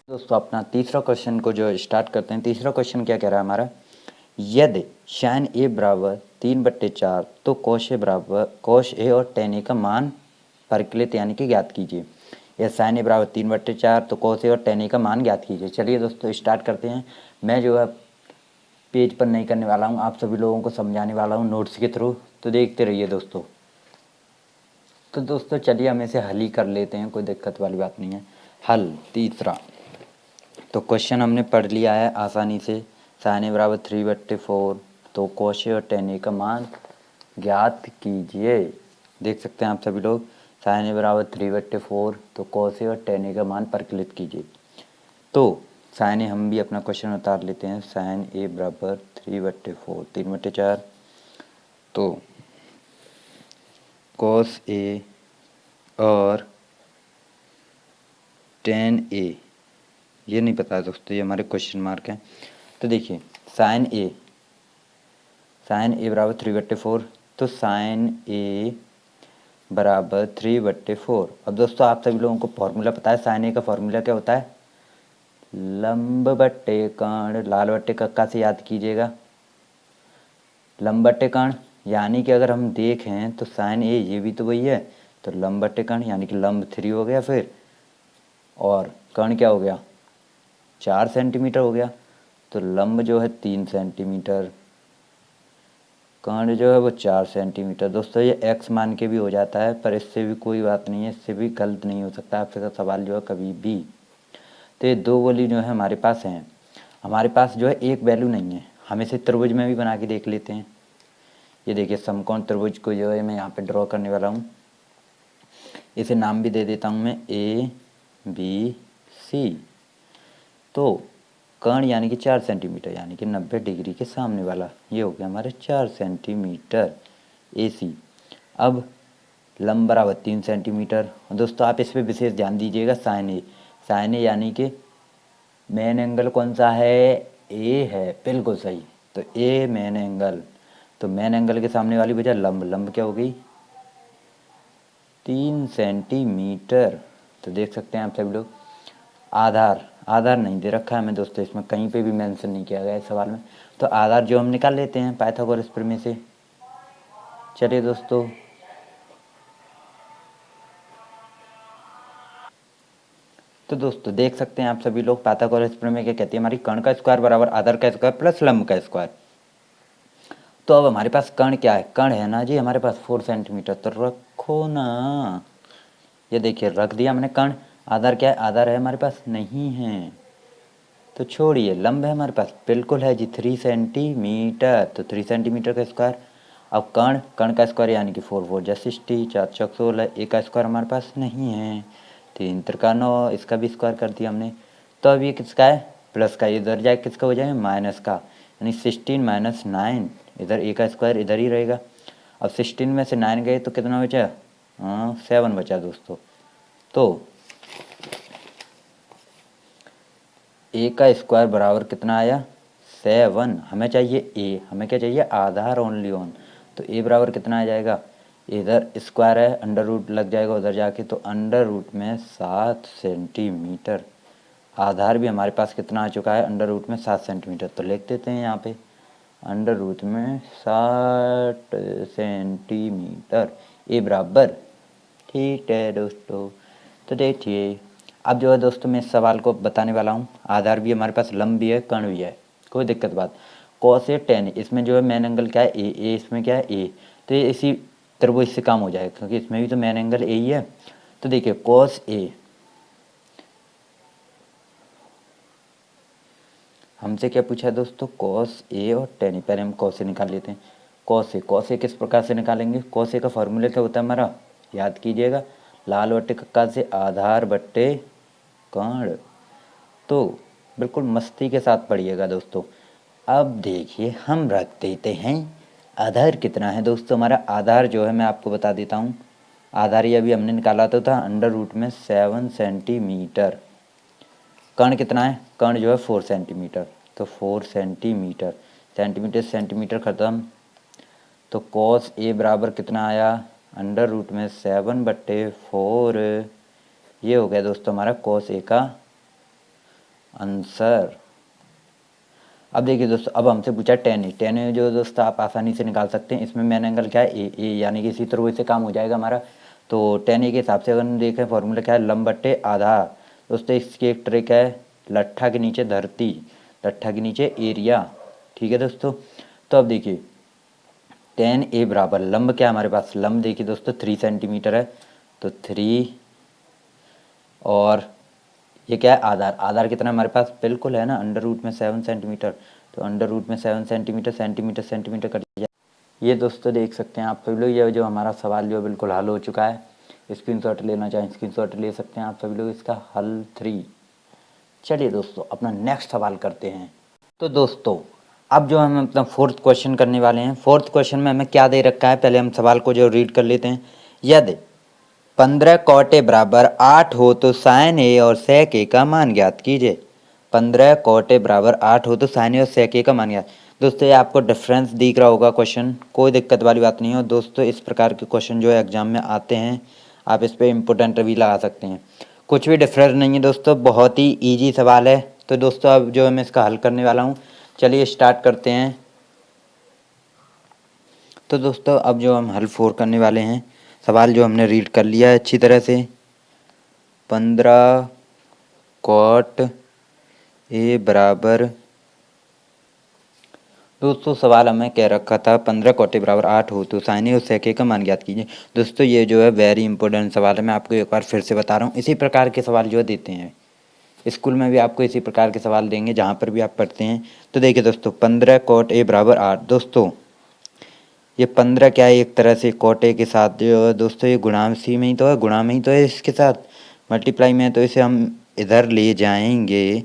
दोस्तों अपना तीसरा क्वेश्चन को जो स्टार्ट करते हैं। तीसरा क्वेश्चन क्या कह रहा है हमारा, यदि साइन ए बराबर 3/4 तो कोश ए बराबर, कोश ए और टेन ए का मान परिकलित यानी कि ज्ञात कीजिए। या साइन ए बराबर 3/4 तो कोश ए और टेन ए का मान ज्ञात कीजिए। चलिए दोस्तों स्टार्ट करते हैं। मैं जो है पेज पर नहीं करने वाला हूँ, आप सभी लोगों को समझाने वाला हूँ नोट्स के थ्रू, तो देखते रहिए दोस्तों। तो दोस्तों चलिए हम इसे हल ही कर लेते हैं, कोई दिक्कत वाली बात नहीं है। हल तीसरा, तो क्वेश्चन हमने पढ़ लिया है आसानी से। साइन ए बराबर 3/4 तो कोश ए और टेन ए का मान ज्ञात कीजिए। देख सकते हैं आप सभी लोग, साइन ए बराबर 3/4 तो कोश ए और टेन ए का मान परिकलित कीजिए। तो साइन ए हम भी अपना क्वेश्चन उतार लेते हैं। साइन ए बराबर 3/4, 3/4 तो कोस ए और टेन ए, ये नहीं पता है दोस्तों, ये हमारे क्वेश्चन मार्क हैं। तो देखिए साइन ए बराबर 3/4 तो साइन ए बराबर 3/4। अब दोस्तों आप सभी लोगों को फॉर्मूला पता है, साइन ए का फॉर्मूला क्या होता है, लंब बट्टे कर्ण, लाल बट्टे कक्का से याद कीजिएगा, लंब बट्टे कर्ण। यानी कि अगर हम देखें तो साइन ए ये भी तो वही है, तो लंब बट्टे कर्ण यानी कि लंब 3 हो गया फिर, और कर्ण क्या हो गया 4 सेंटीमीटर हो गया, तो लंब जो है 3 सेंटीमीटर, कर्ण जो है वो 4 सेंटीमीटर। दोस्तों ये एक्स मान के भी हो जाता है, पर इससे भी कोई बात नहीं है, इससे भी गलत नहीं हो सकता आपके साथ सवाल जो है कभी भी। तो ये दो वैल्यू जो है हमारे पास हैं, हमारे पास जो है एक वैल्यू नहीं है। हम इसे त्रिभुज में भी बना के देख लेते हैं। ये देखिए समकोण त्रिभुज को जो है मैं यहाँ पे ड्रॉ करने वाला हूँ। इसे नाम भी दे देता हूँ मैं A B सी। तो कर्ण यानी कि 4 सेंटीमीटर यानी कि 90 डिग्री के सामने वाला, ये हो गया हमारे 4 सेंटीमीटर ए सी। अब लंब बराबर 3 सेंटीमीटर। दोस्तों आप इस पर विशेष ध्यान दीजिएगा, साइन ए। साइन ए यानी कि मेन एंगल कौन सा है, ए है, बिल्कुल सही। तो ए मेन एंगल, तो मेन एंगल के सामने वाली वजह लंब, लंब क्या हो गई 3 सेंटीमीटर। तो देख सकते हैं आप सभी लोग। आधार, आधार नहीं दे रखा है हमें दोस्तों, इसमें कहीं पे भी मेंशन नहीं किया गया है सवाल में। तो आधार जो हम निकाल लेते हैं पाइथागोरस प्रमेय से। चलिए दोस्तों, तो दोस्तों देख सकते हैं आप सभी लोग, पाइथागोरस प्रमेय क्या कहती है, हमारी कर्ण का स्क्वायर बराबर आधार का स्क्वायर प्लस लंब का स्क्वायर। तो अब हमारे पास कर्ण क्या है, कर्ण है ना जी हमारे पास 4 सेंटीमीटर, तो रखो ना, ये देखिए रख दिया हमने कर्ण। आधार क्या है, आधार है हमारे पास नहीं है, तो छोड़िए। लंब है हमारे पास, बिल्कुल है जी 3 सेंटीमीटर, तो 3 सेंटीमीटर का स्क्वायर। अब कर्ण, कर्ण का स्क्वायर यानी कि 4 4 जा 60, 4 चौक 16, ए का स्क्वायर हमारे पास नहीं है, 3 त्रिका 9, इसका भी स्क्वायर कर दिया हमने। तो अब ये किसका है, प्लस का, इधर जाए किसका हो जाए माइनस का, यानी 16 माइनस 9, इधर ए का स्क्वायर इधर ही रहेगा। अब 16 में से 9 गए तो कितना बचा, हाँ 7 बचा दोस्तों। तो ए का स्क्वायर बराबर कितना आया 7। हमें चाहिए ए, हमें क्या चाहिए आधार ओनली ऑन। तो ए बराबर कितना आ जाएगा, इधर स्क्वायर है अंडर रूट लग जाएगा उधर जाके, तो अंडर रूट में 7 सेंटीमीटर। आधार भी हमारे पास कितना आ चुका है अंडर रूट में 7 सेंटीमीटर, तो लिख देते हैं यहाँ पे अंडर रूट में 60 सेंटीमीटर, ए बराबर, ठीक है दोस्तों। तो देखिए अब जो है दोस्तों मैं इस सवाल को बताने वाला हूँ। आधार भी हमारे पास, लंब भी है, कर्ण भी है, कोई दिक्कत बात। कॉस ए टेन, इसमें जो है मेन एंगल क्या है ए, ए इसमें क्या है ए, तो ये इसी त्रिभुज से काम हो जाएगा क्योंकि इसमें भी तो मेन एंगल ए ही है। तो देखिए कॉस ए, हमसे क्या पूछा है दोस्तों, कॉस ए और टेन, पहले हम कॉस ए निकाल लेते हैं। कॉस ए, कॉस ए किस प्रकार से निकालेंगे, कॉस ए का फॉर्मूला क्या होता है हमारा, याद कीजिएगा, लाल बट्टे कक्का से आधार बट्टे कर्ण। तो बिल्कुल मस्ती के साथ पढ़िएगा दोस्तों। अब देखिए हम रख देते हैं आधार कितना है दोस्तों, हमारा आधार जो है मैं आपको बता देता हूँ। आधार ये अभी हमने निकाला तो था अंडर रूट में 7 सेंटीमीटर। कर्ण कितना है, कर्ण जो है 4 सेंटीमीटर, तो 4 सेंटीमीटर, सेंटीमीटर सेंटीमीटर खत्म। तो कॉस ए बराबर कितना आया अंडर रूट में 7/4, ये हो गया दोस्तों हमारा कॉस ए का आंसर। अब देखिए दोस्तों, अब हमसे पूछा टेन ए, टेन ए जो दोस्तों आप आसानी से निकाल सकते हैं। इसमें मेन एंगल क्या है ए, ए यानी कि इसी तरह से काम हो जाएगा हमारा। तो टेन ए के हिसाब से अगर हम देखें फॉर्मूला क्या है लंब बट्टे आधा। दोस्तों इसकी एक ट्रिक है, लट्ठा के नीचे धरती, लट्ठा के नीचे एरिया, ठीक है दोस्तों। तो अब देखिए टेन ए बराबर लंब क्या है हमारे पास, लंब देखिए दोस्तों 3 सेंटीमीटर है, तो 3 और ये क्या है आधार, आधार कितना हमारे पास बिल्कुल है ना अंडर रूट में 7 सेंटीमीटर, तो अंडर रूट में 7 सेंटीमीटर, सेंटीमीटर सेंटीमीटर कट जाए। ये दोस्तों देख सकते हैं आप सभी लोग, ये जो हमारा सवाल जो बिल्कुल हल हो चुका है। स्क्रीनशॉट लेना चाहें स्क्रीनशॉट ले सकते हैं आप सभी लोग, इसका हल 3। चलिए दोस्तों अपना नेक्स्ट सवाल करते हैं। तो दोस्तों अब जो हम अपना फोर्थ क्वेश्चन करने वाले हैं। फोर्थ क्वेश्चन में हमें क्या दे रखा है, पहले हम सवाल को जो रीड कर लेते हैं। यदि 15 कॉट ए बराबर 8 हो तो साइन ए और सेक ए का मान ज्ञात कीजिए। 15 कॉट ए बराबर 8 हो तो साइन ए और सेक ए का मान ज्ञात। दोस्तों ये आपको डिफरेंस दिख रहा होगा क्वेश्चन, कोई दिक्कत वाली बात नहीं हो दोस्तों। इस प्रकार के क्वेश्चन जो है एग्जाम में आते हैं, आप इस पर इम्पोर्टेंट भी लगा सकते हैं। कुछ भी डिफरेंस नहीं है दोस्तों, बहुत ही ईजी सवाल है। तो दोस्तों अब जो है मैं इसका हल करने वाला हूँ, चलिए स्टार्ट करते हैं। तो दोस्तों अब जो हम हल 4 करने वाले हैं, सवाल जो हमने रीड कर लिया है अच्छी तरह से। 15 कॉट ए बराबर, दोस्तों सवाल हमें कह रखा था 15 कॉट ए बराबर 8 हो तो साइन ए और सेक ए का मान ज्ञात कीजिए। दोस्तों ये जो है वेरी इंपॉर्टेंट सवाल है, मैं आपको एक बार फिर से बता रहा हूँ। इसी प्रकार के सवाल जो देते हैं स्कूल में भी, आपको इसी प्रकार के सवाल देंगे जहाँ पर भी आप पढ़ते हैं। तो देखिए दोस्तों 15 कॉट ए बराबर 8, दोस्तों ये 15 क्या है, एक तरह से कॉट ए के साथ जो है दोस्तों ये गुणांशी में ही तो है, गुणा में ही तो है, इसके साथ मल्टीप्लाई में है, तो इसे हम इधर ले जाएंगे,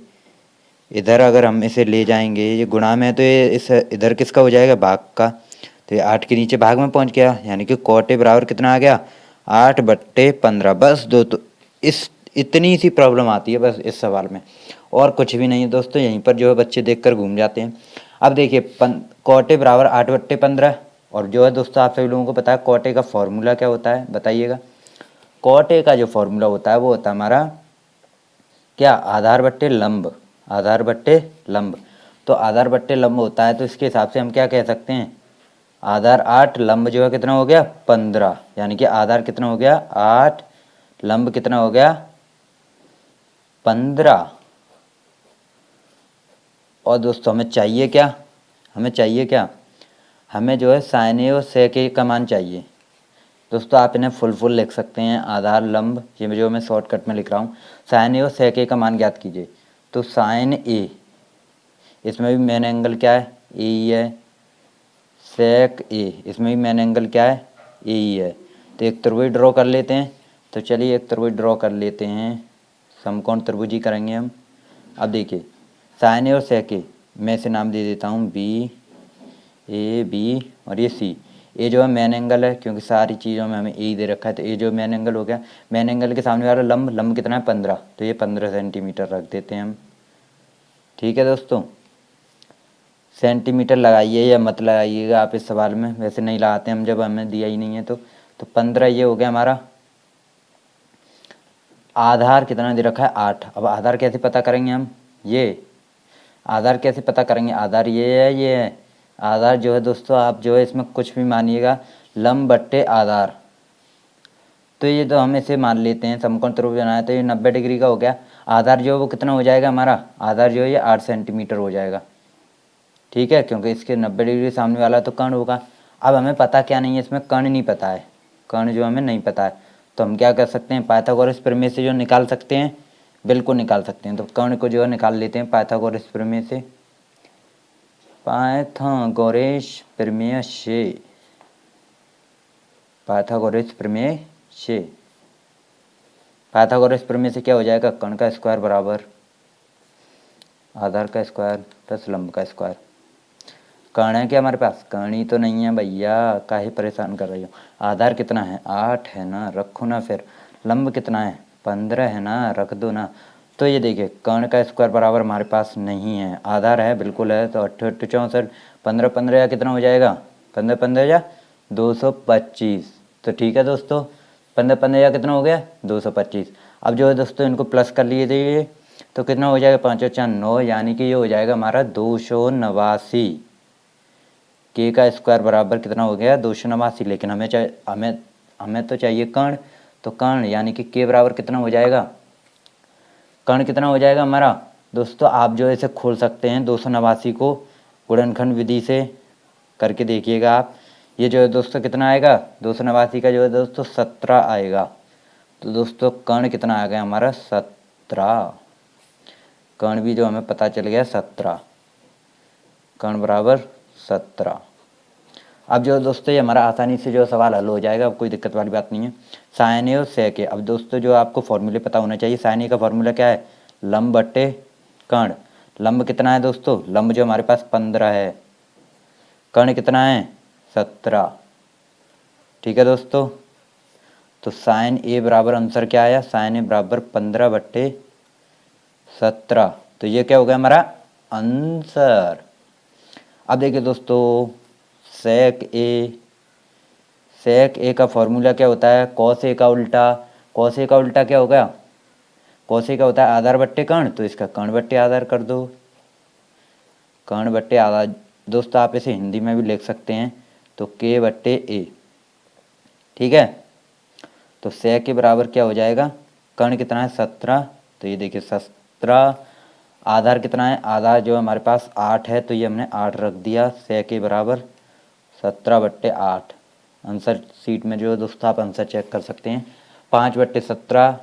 इधर अगर हम इसे ले जाएंगे, ये गुणा में है तो ये इस इधर किसका हो जाएगा, भाग का। तो ये 8 के नीचे भाग में पहुंच गया, यानी कि कोटे बराबर कितना आ गया, 8/15। बस दो तो इस इतनी सी प्रॉब्लम आती है बस इस सवाल में, और कुछ भी नहीं है दोस्तों। यहीं पर जो है बच्चे देखकर घूम जाते हैं। अब देखिए कोटे बराबर 8/15, और जो है दोस्तों आप सभी लोगों को पता है कोटे का फॉर्मूला क्या होता है, बताइएगा। कोटे का जो फॉर्मूला होता है वो होता है हमारा क्या, आधार बट्टे लंब, आधार बट्टे लंब। तो आधार बट्टे लंब होता है, तो इसके हिसाब से हम क्या कह सकते हैं, आधार 8, लंब जो है कितना हो गया 15, यानी कि आधार कितना हो गया 8, लंब कितना हो गया 15। और दोस्तों हमें चाहिए क्या, हमें चाहिए क्या, हमें जो है साइन ए और सेक ए का मान चाहिए। दोस्तों आप इन्हें फुल लिख सकते हैं, आधार लंब, ये जो मैं शॉर्टकट में लिख रहा हूँ, साइन ए और सेक ए का मान ज्ञात कीजिए। तो साइन ए, इसमें भी मेन एंगल क्या है, ए ही है। सेक ए, इसमें भी मेन एंगल क्या है, ए ही है। तो एक त्रिभुज ड्रॉ कर लेते हैं। तो चलिए एक त्रिभुज ड्रॉ कर लेते हैं, समकोण त्रिभुज ही करेंगे हम। अब देखिए साइन ए और सेक ए, मैं इसे नाम दे देता हूँ बी, ए बी, और ये सी। ए जो है मेन एंगल है, क्योंकि सारी चीज़ों में हमें ए ही दे रखा है, तो ए जो मेन एंगल हो गया। मेन एंगल के सामने वाला लंब, लंब कितना है 15, तो ये 15 सेंटीमीटर रख देते हैं हम। ठीक है दोस्तों, सेंटीमीटर लगाइए या मत लगाइएगा आप इस सवाल में, वैसे नहीं लगाते हम जब हमें दिया ही नहीं है। तो 15 ये हो गया हमारा। आधार कितना दे रखा है 8। अब आधार कैसे पता करेंगे हम, ये आधार कैसे पता करेंगे, आधार ये है, ये है। आधार जो है दोस्तों आप जो है इसमें कुछ भी मानिएगा, लंब बट्टे आधार। तो ये तो हम इसे मान लेते हैं, समकोण त्रिभुज बनाया तो ये 90 डिग्री का हो गया। आधार जो है वो कितना हो जाएगा हमारा, आधार जो है ये 8 सेंटीमीटर हो जाएगा। ठीक है, क्योंकि इसके 90 डिग्री सामने वाला तो कर्ण होगा। अब हमें पता क्या नहीं है, इसमें कर्ण नहीं पता है, कर्ण जो हमें नहीं पता है। तो हम क्या कर सकते हैं, पाइथागोरस प्रमेय से जो निकाल सकते हैं, बिल्कुल निकाल सकते हैं। तो कर्ण को जो है निकाल लेते हैं पाइथागोरस प्रमेय से, पाइथागोरस प्रमेय से, पाइथागोरस प्रमेय से, पाइथागोरस प्रमेय से क्या हो जाएगा, कर्ण का स्क्वायर बराबर आधार का स्क्वायर प्लस लंब का स्क्वायर। कर्ण है क्या हमारे पास, कर्ण ही तो नहीं है भैया, काहे परेशान कर रही हो। आधार कितना है 8 है ना, रखो ना। फिर लंब कितना है 15 है ना, रख दो ना। तो ये देखिए कर्ण का स्क्वायर बराबर हमारे पास नहीं है, आधार है बिल्कुल है। तो 8 8 64, 15 15 या कितना हो जाएगा, 15 15 या 225। तो ठीक है दोस्तों, 15 15 या कितना हो गया 225। अब जो है दोस्तों इनको प्लस कर लिए थे, तो कितना हो जाएगा 5 और 4 9, यानी कि ये हो जाएगा हमारा 289। के का स्क्वायर बराबर कितना हो गया 289। लेकिन हमें तो चाहिए कर्ण। तो कर्ण यानी कि के बराबर कितना हो जाएगा, कर्ण कितना हो जाएगा हमारा। दोस्तों आप जो इसे खोल सकते हैं 289 को गुणनखंड विधि से करके देखिएगा आप। ये जो है दोस्तों कितना आएगा 289 का जो है दोस्तों 17 आएगा। तो दोस्तों कर्ण कितना आ गया हमारा 17, कर्ण भी जो हमें पता चल गया 17, कर्ण बराबर 17। अब जो दोस्तों ये हमारा आसानी से जो सवाल हल हो जाएगा, अब कोई दिक्कत वाली बात नहीं है। साइन ए और सेक ए, अब दोस्तों जो आपको फॉर्मूले पता होना चाहिए। साइन ए का फॉर्मूला क्या है, लंब बट्टे कर्ण। लंब कितना है दोस्तों, लंब जो हमारे पास 15 है, कर्ण कितना है 17। ठीक है दोस्तों, तो साइन ए बराबर आंसर क्या आया, साइन ए बराबर 15/17। तो ये क्या हो गया हमारा आंसर। अब देखिए दोस्तों सेक ए, सेक ए का फॉर्मूला क्या होता है, कॉस ए का उल्टा। कॉस ए का उल्टा क्या होगा, कॉस ए का होता है आधार बट्टे कर्ण, तो इसका कर्ण बट्टे आधार कर दो, कर्ण बट्टे आधार। दोस्तों आप इसे हिंदी में भी लिख सकते हैं, तो के बट्टे ए। ठीक है, तो सेक के बराबर क्या हो जाएगा, कर्ण कितना है 17, तो ये देखिए 17। आधार कितना है, आधार जो हमारे पास 8 है, तो ये हमने 8 रख दिया। सेक के बराबर 17/8। आंसर सीट में जो है दोस्तों आप आंसर चेक कर सकते हैं, 5/17,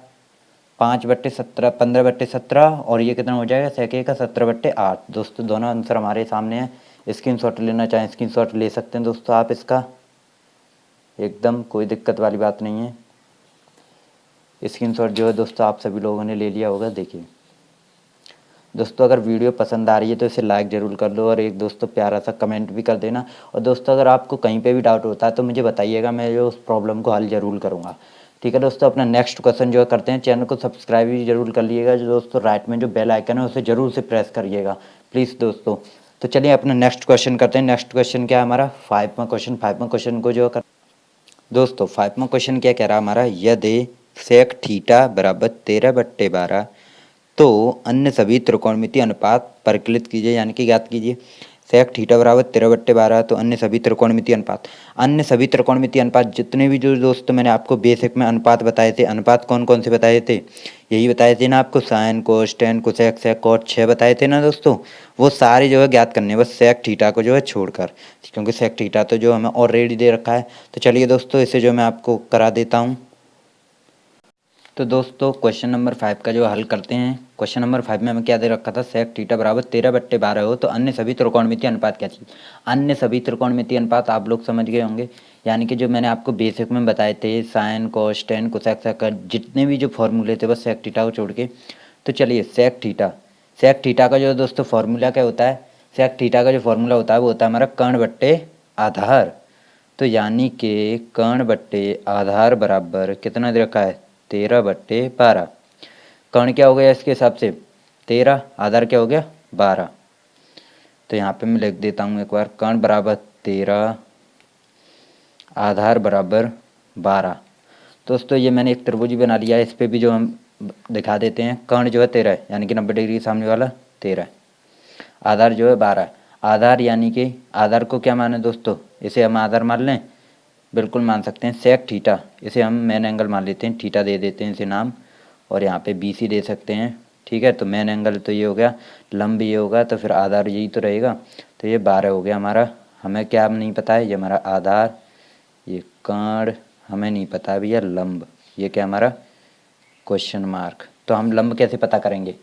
5/17, 15/17, और ये कितना हो जाएगा सेके का 17/8। दोस्तों दोनों आंसर हमारे सामने हैं। स्क्रीनशॉट लेना चाहें स्क्रीनशॉट ले सकते हैं दोस्तों आप इसका, एकदम कोई दिक्कत वाली बात नहीं है। स्क्रीनशॉट जो है दोस्तों आप सभी लोगों ने ले लिया होगा। देखिए दोस्तों, अगर वीडियो पसंद आ रही है तो इसे लाइक ज़रूर कर लो और एक दोस्तों प्यारा सा कमेंट भी कर देना। और दोस्तों अगर आपको कहीं पे भी डाउट होता है तो मुझे बताइएगा, मैं जो उस प्रॉब्लम को हल ज़रूर करूँगा। ठीक है दोस्तों, अपना नेक्स्ट क्वेश्चन जो है करते हैं। चैनल को सब्सक्राइब भी जरूर कर लीजिएगा। जो दोस्तों राइट में जो बेल आइकन है उसे ज़रूर से प्रेस करिएगा प्लीज़ दोस्तों। तो चलिए अपना नेक्स्ट क्वेश्चन करते हैं। नेक्स्ट क्वेश्चन क्या है हमारा? फाइववां क्वेश्चन। फाइववां क्वेश्चन को जो कर दोस्तों, फाइववां क्वेश्चन क्या कह रहा है हमारा? यदि सेक थीटा बराबर 13/12 तो अन्य सभी त्रिकोणमितीय अनुपात परिकलित कीजिए, यानी कि ज्ञात कीजिए। सेक थीटा बराबर 13/12 तो अन्य सभी त्रिकोणमितीय अनुपात। अन्य सभी त्रिकोणमितीय अनुपात जितने भी जो दोस्तों मैंने आपको बेसिक में अनुपात बताए थे, अनुपात कौन कौन से बताए थे? यही बताए थे ना आपको, sine cos tan cosec sec cot 6 बताए थे ना दोस्तों। वो सारे जो है ज्ञात करने, बस सेक थीटा को जो है छोड़कर, क्योंकि सेक थीटा तो जो हमें ऑलरेडी दे रखा है। तो चलिए दोस्तों इसे जो मैं आपको करा देता हूँ। तो दोस्तों क्वेश्चन नंबर 5 का जो हल करते हैं। क्वेश्चन नंबर 5 में हमें क्या दे रखा था? सेक थीटा बराबर 13/12 हो तो अन्य सभी त्रिकोणमितीय अनुपात क्या चाहिए? अन्य सभी त्रिकोणमितीय अनुपात आप लोग समझ गए होंगे, यानी कि जो मैंने आपको बेसिक में बताए थे, sine cos tan cosec sec जितने भी जो फॉर्मूले थे बस सेक थीटा को छोड़ के। तो चलिए सेक थीटा का जो दोस्तों फॉर्मूला क्या होता है? सेक थीटा का जो फॉर्मूला होता है वो होता है हमारा कर्ण बट्टे आधार। तो यानी कि कर्ण बट्टे आधार बराबर कितना दे रखा है? 13/12। कर्ण क्या हो गया इसके हिसाब से? 13, आधार क्या हो गया? 12। तो यहाँ पे मैं लिख देता हूँ एक बार, कर्ण बराबर 13, आधार बराबर 12। दोस्तों ये मैंने एक त्रिभुज बना लिया है, इस पर भी जो हम दिखा देते हैं। कर्ण जो है 13 है, यानी कि 90 डिग्री सामने वाला 13 है। आधार जो है 12 है। आधार यानी कि आधार को क्या माने दोस्तों? इसे हम आधार मान लें, बिल्कुल मान सकते हैं। सेक थीटा, इसे हम मेन एंगल मान लेते हैं, थीटा दे देते हैं इसे नाम, और यहाँ पे BC दे सकते हैं। ठीक है, तो मेन एंगल तो ये हो गया, लंब ये होगा, तो फिर आधार यही तो रहेगा। तो ये 12 हो गया हमारा। हमें क्या नहीं पता है? ये हमारा आधार, ये कर्ण हमें नहीं पता भैया, लंब ये क्या हमारा? Question mark. तो हम लंब कैसे पता करेंगे?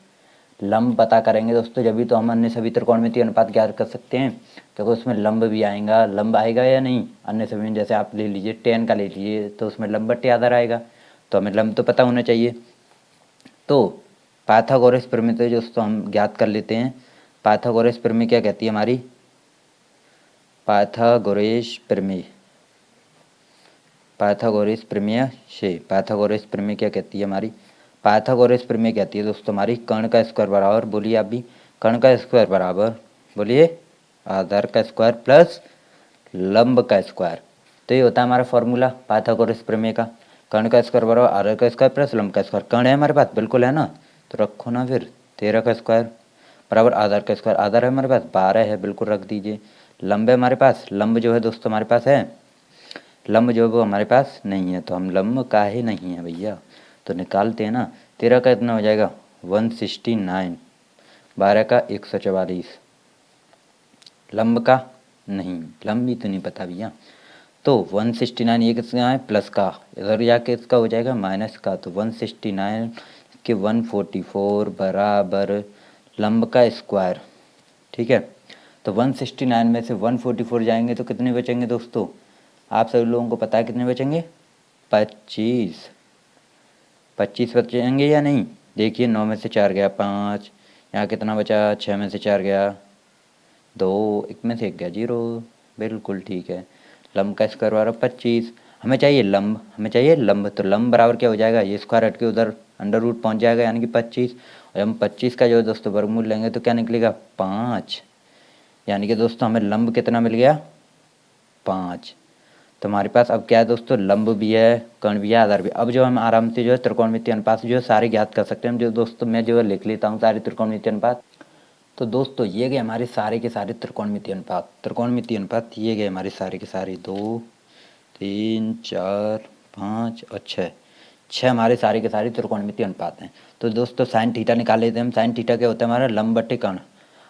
लंब पता करेंगे दोस्तों जब भी तो हम अन्य सभी त्रिकोणमितीय अनुपात ज्ञात कर सकते हैं, क्योंकि उसमें लंब भी आएगा। लंब आएगा या नहीं? अन्य सभी में जैसे आप ले लीजिए टेन का ले लीजिए, तो उसमें लंब बट्टे आधार आएगा, तो हमें लंब तो पता होना चाहिए। तो पाइथागोरस प्रमेय तो दोस्तों हम ज्ञात कर लेते हैं। पाइथागोरस प्रमेय क्या कहती है हमारी? पाइथागोरस प्रमेय, पाइथागोरस प्रमेय से पाइथागोरस प्रमेय क्या कहती है हमारी? पाइथागोरस प्रमेय कहती है दोस्तों हमारी कर्ण का स्क्वायर बराबर, बोलिए आप भी, कर्ण का स्क्वायर बराबर, बोलिए, आधार का स्क्वायर प्लस लंब का स्क्वायर। तो ये होता है हमारा फॉर्मूला पाइथागोरस प्रमेय का। कर्ण का स्क्वायर बराबर आधार का स्क्वायर प्लस लंब का स्क्वायर। कर्ण है हमारे पास, बिल्कुल है ना, तो रखो ना फिर। 13 का स्क्वायर बराबर आधार का स्क्वायर, आधार है हमारे पास 12 है, बिल्कुल रख दीजिए। लंब है हमारे पास, लंब जो है दोस्तों हमारे पास है, लंब जो है वो हमारे पास नहीं है, तो हम लंब का ही नहीं है भैया, तो निकालते हैं ना। 13 का इतना हो जाएगा 169, 12 का 144, लंब का नहीं, लंब भी तो नहीं पता भैया। तो 169 ये किसका है? प्लस का, इधर जाके इसका हो जाएगा माइनस का, तो 169 के 144 बराबर लंब का स्क्वायर। ठीक है, तो 169 में से 144 जाएंगे तो कितने बचेंगे दोस्तों? आप सभी लोगों को पता है कितने बचेंगे? 25। 25 बचेंगे या नहीं? देखिए 9 में से 4 गया 5, यहाँ कितना बचा? 6 में से 4 गया 2, एक में से 1 गया 0, बिल्कुल ठीक है। लंब का स्क्वायर बराबर 25। हमें चाहिए लंब, हमें चाहिए लंब, तो लंब बराबर क्या हो जाएगा? ये स्क्वायर हट के उधर अंडर रूट पहुँच जाएगा, यानी कि 25। और हम 25 का जो है दोस्तों वर्गमूल लेंगे तो क्या निकलेगा? 5। यानी कि दोस्तों हमें लंब कितना मिल गया? 5। तो हमारे पास अब क्या है दोस्तों? लंब भी है, कर्ण भी है, आधार भी। अब जो हम आराम से जो है त्रिकोणमितीय अनुपात जो है सारे ज्ञात कर सकते हैं। जो दोस्तों मैं जो है लिख लेता हूँ सारे त्रिकोणमितीय अनुपात। तो दोस्तों ये गए हमारे सारे के सारे त्रिकोणमितीय अनुपात। त्रिकोणमितीय अनुपात ये गए हमारे सारे के सारे, 2 3 4 5 और 6, 6 हमारे सारे के सारे त्रिकोणमितीय अनुपात हैं। तो दोस्तों साइन थीटा निकाल लेते हैं हम। साइन थीटा क्या होता है हमारा? लंब बट्टे कर्ण।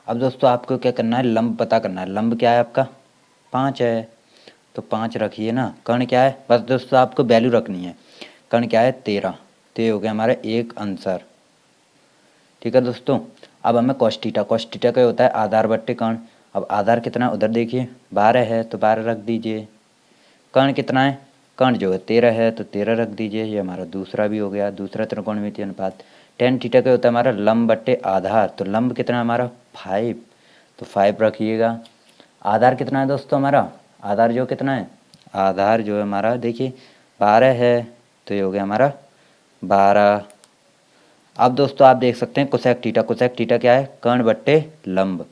अब दोस्तों आपको क्या करना है? लंब पता करना है। लंब क्या है आपका? 5 है, तो 5 रखिए ना। कर्ण क्या है? बस दोस्तों आपको वैल्यू रखनी है। कर्ण क्या है? 13। तो ये हो गया हमारा एक आंसर। ठीक है दोस्तों, अब हमें कॉस थीटा, कॉस थीटा क्या होता है? आधार बट्टे कर्ण। अब आधार कितना है उधर देखिए, 12 है, तो 12 रख दीजिए। कर्ण कितना है? कर्ण जो है 13 है तो 13 रख दीजिए। ये हमारा दूसरा भी हो गया, दूसरा त्रिकोणमितीय अनुपात। टेन थीटा क्या होता है हमारा लंब बट्टे आधार, तो लंब कितना है हमारा 5, तो 5 रखिएगा। आधार कितना है दोस्तों हमारा, आधार जो कितना है, आधार जो है हमारा देखिए 12 है, तो ये हो गया हमारा 12। अब दोस्तों आप देख सकते हैं कोसेक थीटा, कोसेक थीटा क्या है कर्ण बट्टे लंब,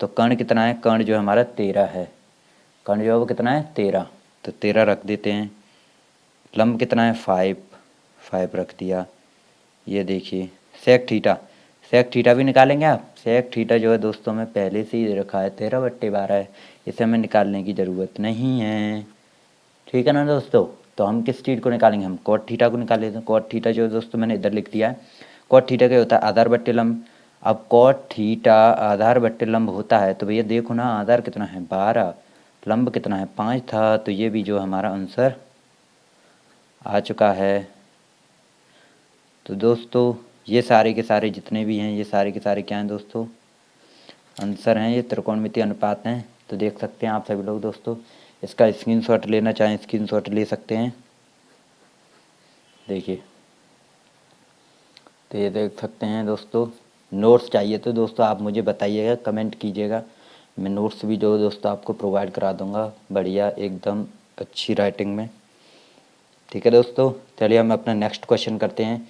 तो कर्ण कितना है, कर्ण जो है हमारा 13 है, कर्ण जो है वो कितना है 13, तो 13 रख देते हैं। लंब कितना है 5, 5 रख दिया। ये देखिए सेक थीटा, सेक थीटा भी निकालेंगे आप। सेक थीटा जो है दोस्तों में पहले से ही दे रखा है 13/12 है, इसे हमें निकालने की ज़रूरत नहीं है, ठीक है ना दोस्तों। तो हम किस चीज़ को निकालेंगे, हम कॉट थीटा को निकाल लेते हैं। कॉट थीटा जो है दोस्तों मैंने इधर लिख दिया है। कॉट थीटा क्या होता है आधार बट्टे लंब। अब कॉट थीटा आधार बट्टे लंब होता है तो भैया देखो ना आधार कितना है 12, लंब कितना है 5 था, तो ये भी जो हमारा आंसर आ चुका है। तो दोस्तों ये सारे के सारे जितने भी हैं ये सारे के सारे क्या हैं दोस्तों, आंसर हैं, ये त्रिकोणमितीय अनुपात हैं। तो देख सकते हैं आप सभी लोग दोस्तों, इसका स्क्रीनशॉट लेना चाहें स्क्रीनशॉट ले सकते हैं। देखिए तो ये देख सकते हैं दोस्तों। नोट्स चाहिए तो दोस्तों आप मुझे बताइएगा, कमेंट कीजिएगा, मैं नोट्स भी जो दोस्तों आपको प्रोवाइड करा दूंगा बढ़िया एकदम अच्छी राइटिंग में, ठीक है दोस्तों। चलिए हम अपना नेक्स्ट क्वेश्चन करते हैं,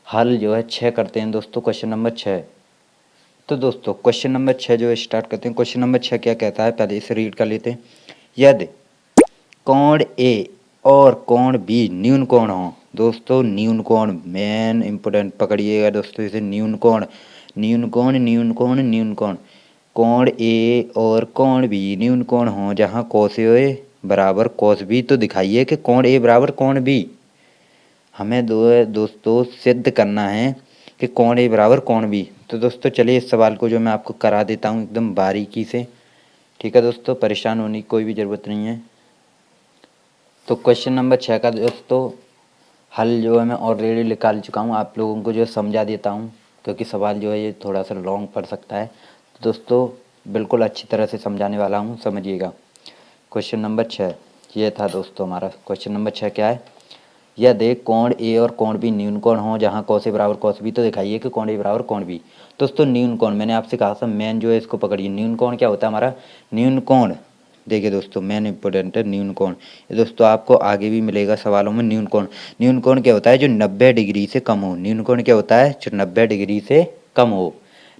हल जो है 6 करते हैं दोस्तों, क्वेश्चन नंबर 6। तो दोस्तों क्वेश्चन नंबर 6 जो है स्टार्ट करते हैं। क्वेश्चन नंबर 6 क्या कहता है, पहले इसे रीड कर लेते हैं। यदि कोण ए और कोण बी न्यून कोण हो, दोस्तों न्यून कोण मेन इम्पोर्टेंट पकड़िएगा दोस्तों इसे, न्यून कोण न्यून कोण न्यून कोण न्यून कोण, कोण ए और कोण बी न्यून कोण हो जहाँ कॉस ए बराबर कॉस बी, तो दिखाइए कि कोण ए बराबर कोण बी। हमें दोस्तों सिद्ध करना है कि कोण ए बराबर कोण बी। तो दोस्तों चलिए इस सवाल को जो मैं आपको करा देता हूँ एकदम बारीकी से, ठीक है दोस्तों, परेशान होने की कोई भी ज़रूरत नहीं है। तो क्वेश्चन नंबर 6 का दोस्तों हल जो है मैं ऑलरेडी निकाल चुका हूँ, आप लोगों को जो है समझा देता हूँ क्योंकि सवाल जो है ये थोड़ा सा लॉन्ग पड़ सकता है। तो दोस्तों बिल्कुल अच्छी तरह से समझाने वाला हूँ, समझिएगा। क्वेश्चन नंबर 6 ये था दोस्तों हमारा। क्वेश्चन नंबर 6 क्या है, यदि कोण ए और कोण बी न्यून कोण हो जहाँ कॉस ए बराबर कॉस बी, तो दिखाइए कि कोण ए बराबर कोण बी। दोस्तों न्यून कोण मैंने आपसे कहा था मेन जो है इसको पकड़िए, न्यून कोण क्या होता है हमारा, न्यून कोण देखिए दोस्तों मेन इंपॉर्टेंट है न्यून कोण, ये दोस्तों आपको आगे भी मिलेगा सवालों में। न्यून कोण, न्यून कोण क्या होता है जो 90 डिग्री से कम हो, न्यून कोण क्या होता है जो 90 डिग्री से कम हो।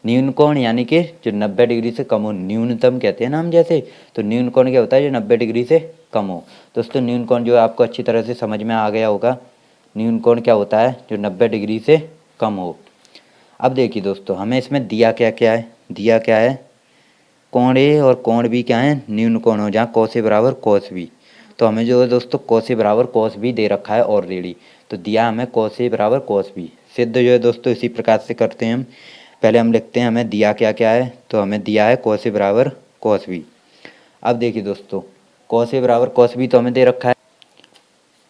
न्यून कोण यानी कि जो 90 डिग्री से कम हो, न्यूनतम कहते हैं ना हम जैसे, तो न्यून कोण क्या होता है जो 90 डिग्री से कम हो। दोस्तों न्यून कोण जो है आपको अच्छी तरह से समझ में आ गया होगा, न्यून कोण क्या होता है जो 90 डिग्री से कम हो। अब देखिए दोस्तों हमें इसमें दिया क्या क्या है, दिया क्या है कोण ए और कोण बी क्या है न्यून कोण हो जहाँ कॉस ए बराबर कॉस बी, तो हमें जो है दोस्तों कॉस ए बराबर कॉस बी दे रखा है ऑलरेडी, तो दिया हमें कॉस ए बराबर कॉस बी। सिद्ध जो है दोस्तों इसी प्रकार से करते हैं हम, पहले हम लिखते हैं हमें दिया क्या क्या है, तो हमें दिया है कॉस ए बराबर कॉस बी। अब देखिए दोस्तों कॉस ए बराबर कॉस बी तो हमें दे रखा है,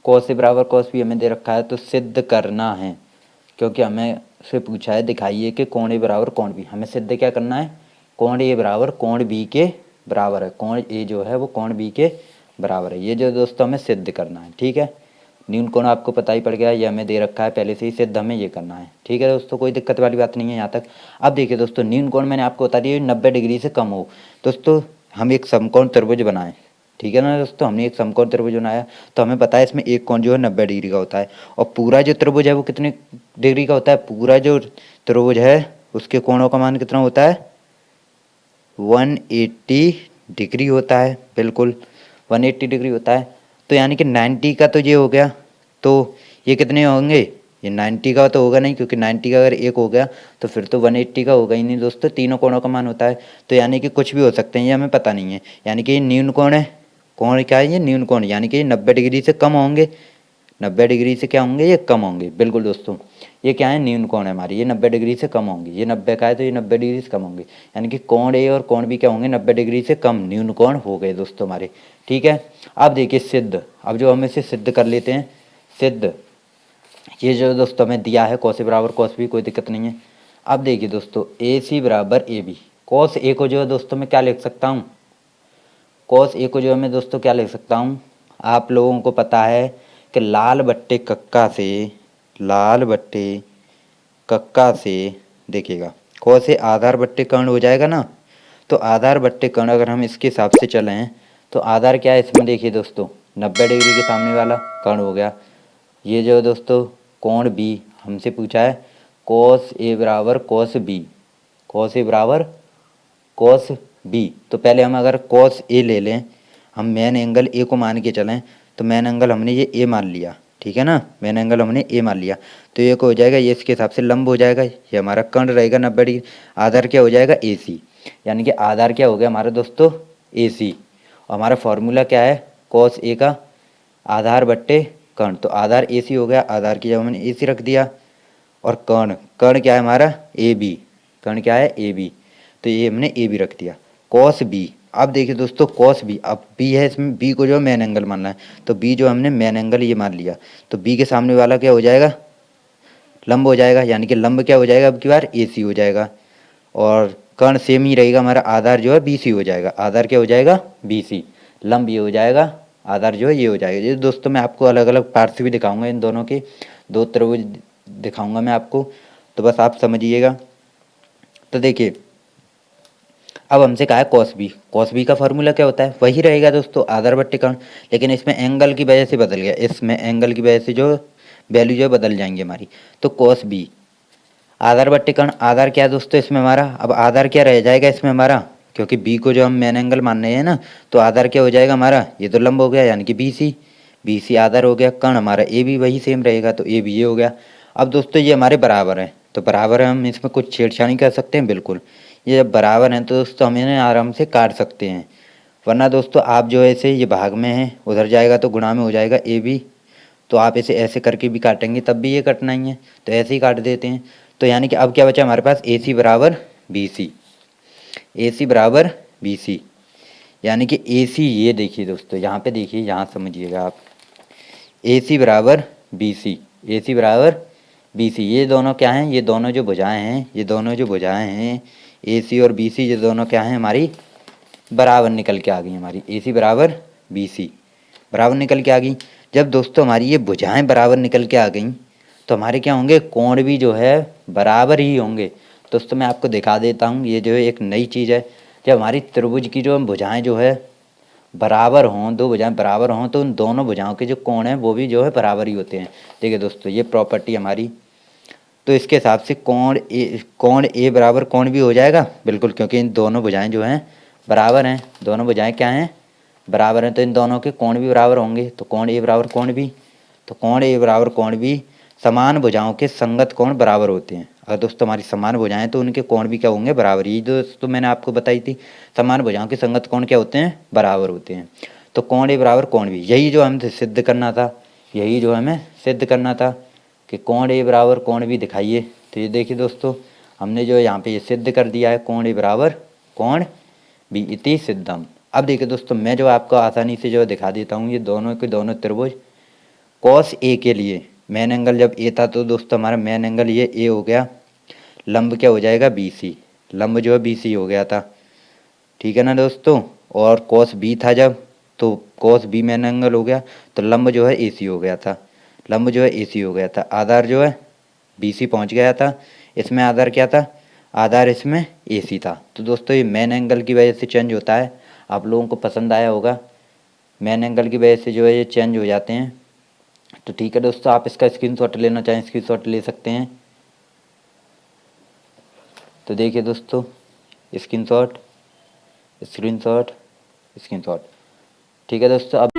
कॉस ए बराबर कॉस बी हमें दे रखा है, तो सिद्ध करना है क्योंकि हमें से पूछा है दिखाइए कि कोण ए बराबर कोण बी, हमें सिद्ध क्या करना है कोण ए बराबर कोण बी के बराबर है, कोण ए जो है वो कोण बी के बराबर है, ये जो दोस्तों हमें सिद्ध करना है, ठीक है। न्यून कोण आपको पता ही पड़ गया, ये हमें दे रखा है पहले से ही, सिद्ध हमें ये करना है, ठीक है दोस्तों, कोई दिक्कत वाली बात नहीं है यहाँ तक। अब देखिए दोस्तों न्यून कोण मैंने आपको बता दिया 90 डिग्री से कम हो, दोस्तों हम एक समकोण त्रिभुज बनाएं, ठीक है ना दोस्तों, हमने एक समकोण त्रिभुज बनाया तो हमें पता है इसमें एक कोण जो है 90 डिग्री का होता है, और पूरा जो त्रिभुज है वो कितने डिग्री का होता है, पूरा जो त्रिभुज है उसके कोणों का मान कितना होता है 180 डिग्री होता है, बिल्कुल 180 डिग्री होता है। तो यानी कि 90 का तो ये हो गया, तो ये कितने होंगे, ये 90 का तो होगा नहीं क्योंकि 90 का अगर एक हो गया तो फिर तो 180 का होगा ही नहीं दोस्तों, तीनों कोणों का मान होता है, तो यानी कि कुछ भी हो सकते हैं ये हमें पता नहीं है, यानी कि ये न्यून कोण है, कोण क्या है ये न्यून कोण, यानी कि ये 90 डिग्री से कम होंगे, 90 डिग्री से क्या होंगे ये कम होंगे, बिल्कुल दोस्तों ये क्या है न्यून कोण है हमारी, ये 90 डिग्री से कम होंगे, ये 90 का है तो ये 90 डिग्री से कम होंगे, यानी कि कोण ए और कोण बी क्या होंगे 90 डिग्री से कम, न्यून कोण हो गए दोस्तों हमारे, ठीक है। अब देखिए सिद्ध, अब जो हम इसे सिद्ध कर लेते हैं, सिद्ध ये जो दोस्तों हमें दिया है कॉस ए बराबर कॉस बी, कोई दिक्कत नहीं है। अब देखिए दोस्तों ए सी बराबर ए बी, कॉस ए को जो है दोस्तों मैं क्या लिख सकता हूँ, कॉस ए को जो है मैं दोस्तों क्या लिख सकता हूँ, आप लोगों को पता है कि लाल बट्टे कक्का से देखिएगा क से आधार बट्टे कर्ण हो जाएगा ना। तो आधार बट्टे कर्ण अगर हम इसके हिसाब से चलें तो आधार क्या है इसमें देखिए दोस्तों 90 डिग्री के सामने वाला कर्ण हो गया। ये जो दोस्तों कोण बी हमसे पूछा है कोस ए बराबर कोस बी, कोस ए बराबर कोस बी। तो पहले हम अगर कोस ए ले लें, हम मेन एंगल ए को मान के चलें तो मेन एंगल हमने ये ए मान लिया, ठीक है ना, मेन एंगल हमने ए मान लिया। तो ये को हो जाएगा, ये इसके हिसाब से लंब हो जाएगा, ये हमारा कर्ण रहेगा 90 डिग्री। आधार क्या हो जाएगा ए सी, यानी कि आधार क्या हो गया हमारा दोस्तों ए सी। और हमारा फॉर्मूला क्या है कोस ए का आधार बट्टे कर्ण, तो आधार ए सी हो गया, आधार की जगह हमने ए सी रख दिया। और कर्ण कर्ण क्या है हमारा ए बी, कर्ण क्या है ए बी, तो ये हमने ए बी रख दिया। कॉस बी, अब देखिए दोस्तों कॉस बी, अब बी है इसमें, बी को जो मेन एंगल मानना है, तो बी जो हमने मेन एंगल ये मान लिया, तो बी के सामने वाला क्या हो जाएगा लंब हो जाएगा, यानी कि लंब क्या हो जाएगा अब की बार ए सी हो जाएगा। और कर्ण सेम ही रहेगा हमारा, आधार जो है बी सी हो जाएगा, आधार क्या हो जाएगा बी सी, लंब ये हो जाएगा, आधार जो है ये हो जाएगा। ये दोस्तों मैं आपको अलग अलग पार्ट्स भी दिखाऊंगा, इन दोनों के दो त्रिभुज दिखाऊंगा मैं आपको, तो बस आप समझिएगा। तो देखिए अब हमसे कहा है कॉस बी का फार्मूला क्या होता है, वही रहेगा दोस्तों आधार बट्टे कर्ण, लेकिन इसमें एंगल की वजह से बदल गया, इसमें एंगल की वजह से जो वैल्यू जो है बदल जाएंगी हमारी। तो कॉस बी आधार बट्टे कर्ण, आधार क्या है दोस्तों इसमें हमारा, अब आधार क्या रह जाएगा इसमें हमारा, क्योंकि बी को जो हम मेन एंगल मान रहे हैं ना, तो आधार क्या हो जाएगा हमारा, ये तो लंब हो गया यानी कि बी सी आधार हो गया, कर्ण हमारा ए भी वही सेम रहेगा, तो ए भी ये हो गया। अब दोस्तों ये हमारे बराबर है, तो बराबर है, हम इसमें कुछ छेड़छाड़ी कर सकते हैं बिल्कुल, ये जब बराबर हैं तो दोस्तों हम इन्हें आराम से काट सकते हैं। वरना दोस्तों आप जो है इसे ये भाग में है, उधर जाएगा तो गुणा में हो जाएगा ए बी, तो आप इसे ऐसे करके भी काटेंगे तब भी ये कटना ही है, तो ऐसे ही काट देते हैं। तो यानी कि अब क्या बचा हमारे पास ए सी बराबर बी सी, ए सी बराबर बी सी, यानी कि ए सी, ये देखिए दोस्तों यहाँ पे देखिए, यहाँ समझिएगा आप, ए सी बराबर बी सी, ए सी बराबर बी सी, ये दोनों क्या हैं, ये दोनों जो भुजाएं हैं, ये दोनों जो भुजाएं हैं ए सी और बी सी, ये दोनों क्या हैं हमारी बराबर निकल के आ गई, हमारी ए सी बराबर बी सी बराबर निकल के आ गई। जब दोस्तों हमारी ये भुजाएं बराबर निकल के आ गई तो हमारे क्या होंगे, कोण भी जो है बराबर ही होंगे। दोस्तों मैं आपको दिखा देता हूँ, ये जो है एक नई चीज़ है, जब हमारी त्रिभुज की जो भुजाएं जो है बराबर हों, दो भुजाएं बराबर हों, तो उन दोनों भुजाओं के जो कोण हैं वो भी जो है बराबर ही होते हैं। देखिए दोस्तों ये प्रॉपर्टी हमारी, तो इसके हिसाब से कोण ए बराबर कोण भी हो जाएगा बिल्कुल, क्योंकि इन दोनों भुजाएं जो हैं बराबर हैं, दोनों भुजाएं क्या हैं बराबर हैं, तो इन दोनों के कोण भी बराबर होंगे, तो कोण ए बराबर कोण बी, तो कोण ए बराबर कोण बी, समान भुजाओं के संगत कोण बराबर होते हैं। अगर दोस्तों हमारी समान भुजाएं तो उनके कोण भी क्या होंगे बराबर, ये दोस्तों मैंने आपको बताई थी, समान भुजाओं के संगत कोण क्या होते हैं बराबर होते हैं। तो कोण ए बराबर कोण बी, यही जो हमें सिद्ध करना था, यही जो हमें सिद्ध करना था कि कोण ए बराबर कोण बी दिखाइए। तो ये देखिए दोस्तों हमने जो यहाँ पे ये सिद्ध कर दिया है, कोण ए बराबर कोण बी इति सिद्धम। अब देखिए दोस्तों मैं जो आपको आसानी से जो दिखा देता हूँ, ये दोनों के दोनों त्रिभुज कॉस ए के लिए मेन एंगल जब ए था तो दोस्तों हमारा मेन एंगल ये ए हो गया, लंब क्या हो जाएगा बी सी, लंब जो है बी सी हो गया था, ठीक है ना दोस्तों। और कॉस बी था जब, तो कॉस बी मेन एंगल हो गया, तो लंब जो है ए सी हो गया था, लंब जो है ए सी हो गया था, आधार जो है बी सी पहुँच गया था, इसमें आधार क्या था, आधार इसमें ए सी था। तो दोस्तों ये मेन एंगल की वजह से चेंज होता है, आप लोगों को पसंद आया होगा, मेन एंगल की वजह से जो है ये चेंज हो जाते हैं। तो ठीक है दोस्तों, आप इसका स्क्रीनशॉट लेना चाहें स्क्रीनशॉट ले सकते हैं। तो देखिए दोस्तों स्क्रीनशॉट स्क्रीनशॉट स्क्रीनशॉट, ठीक है दोस्तों। अब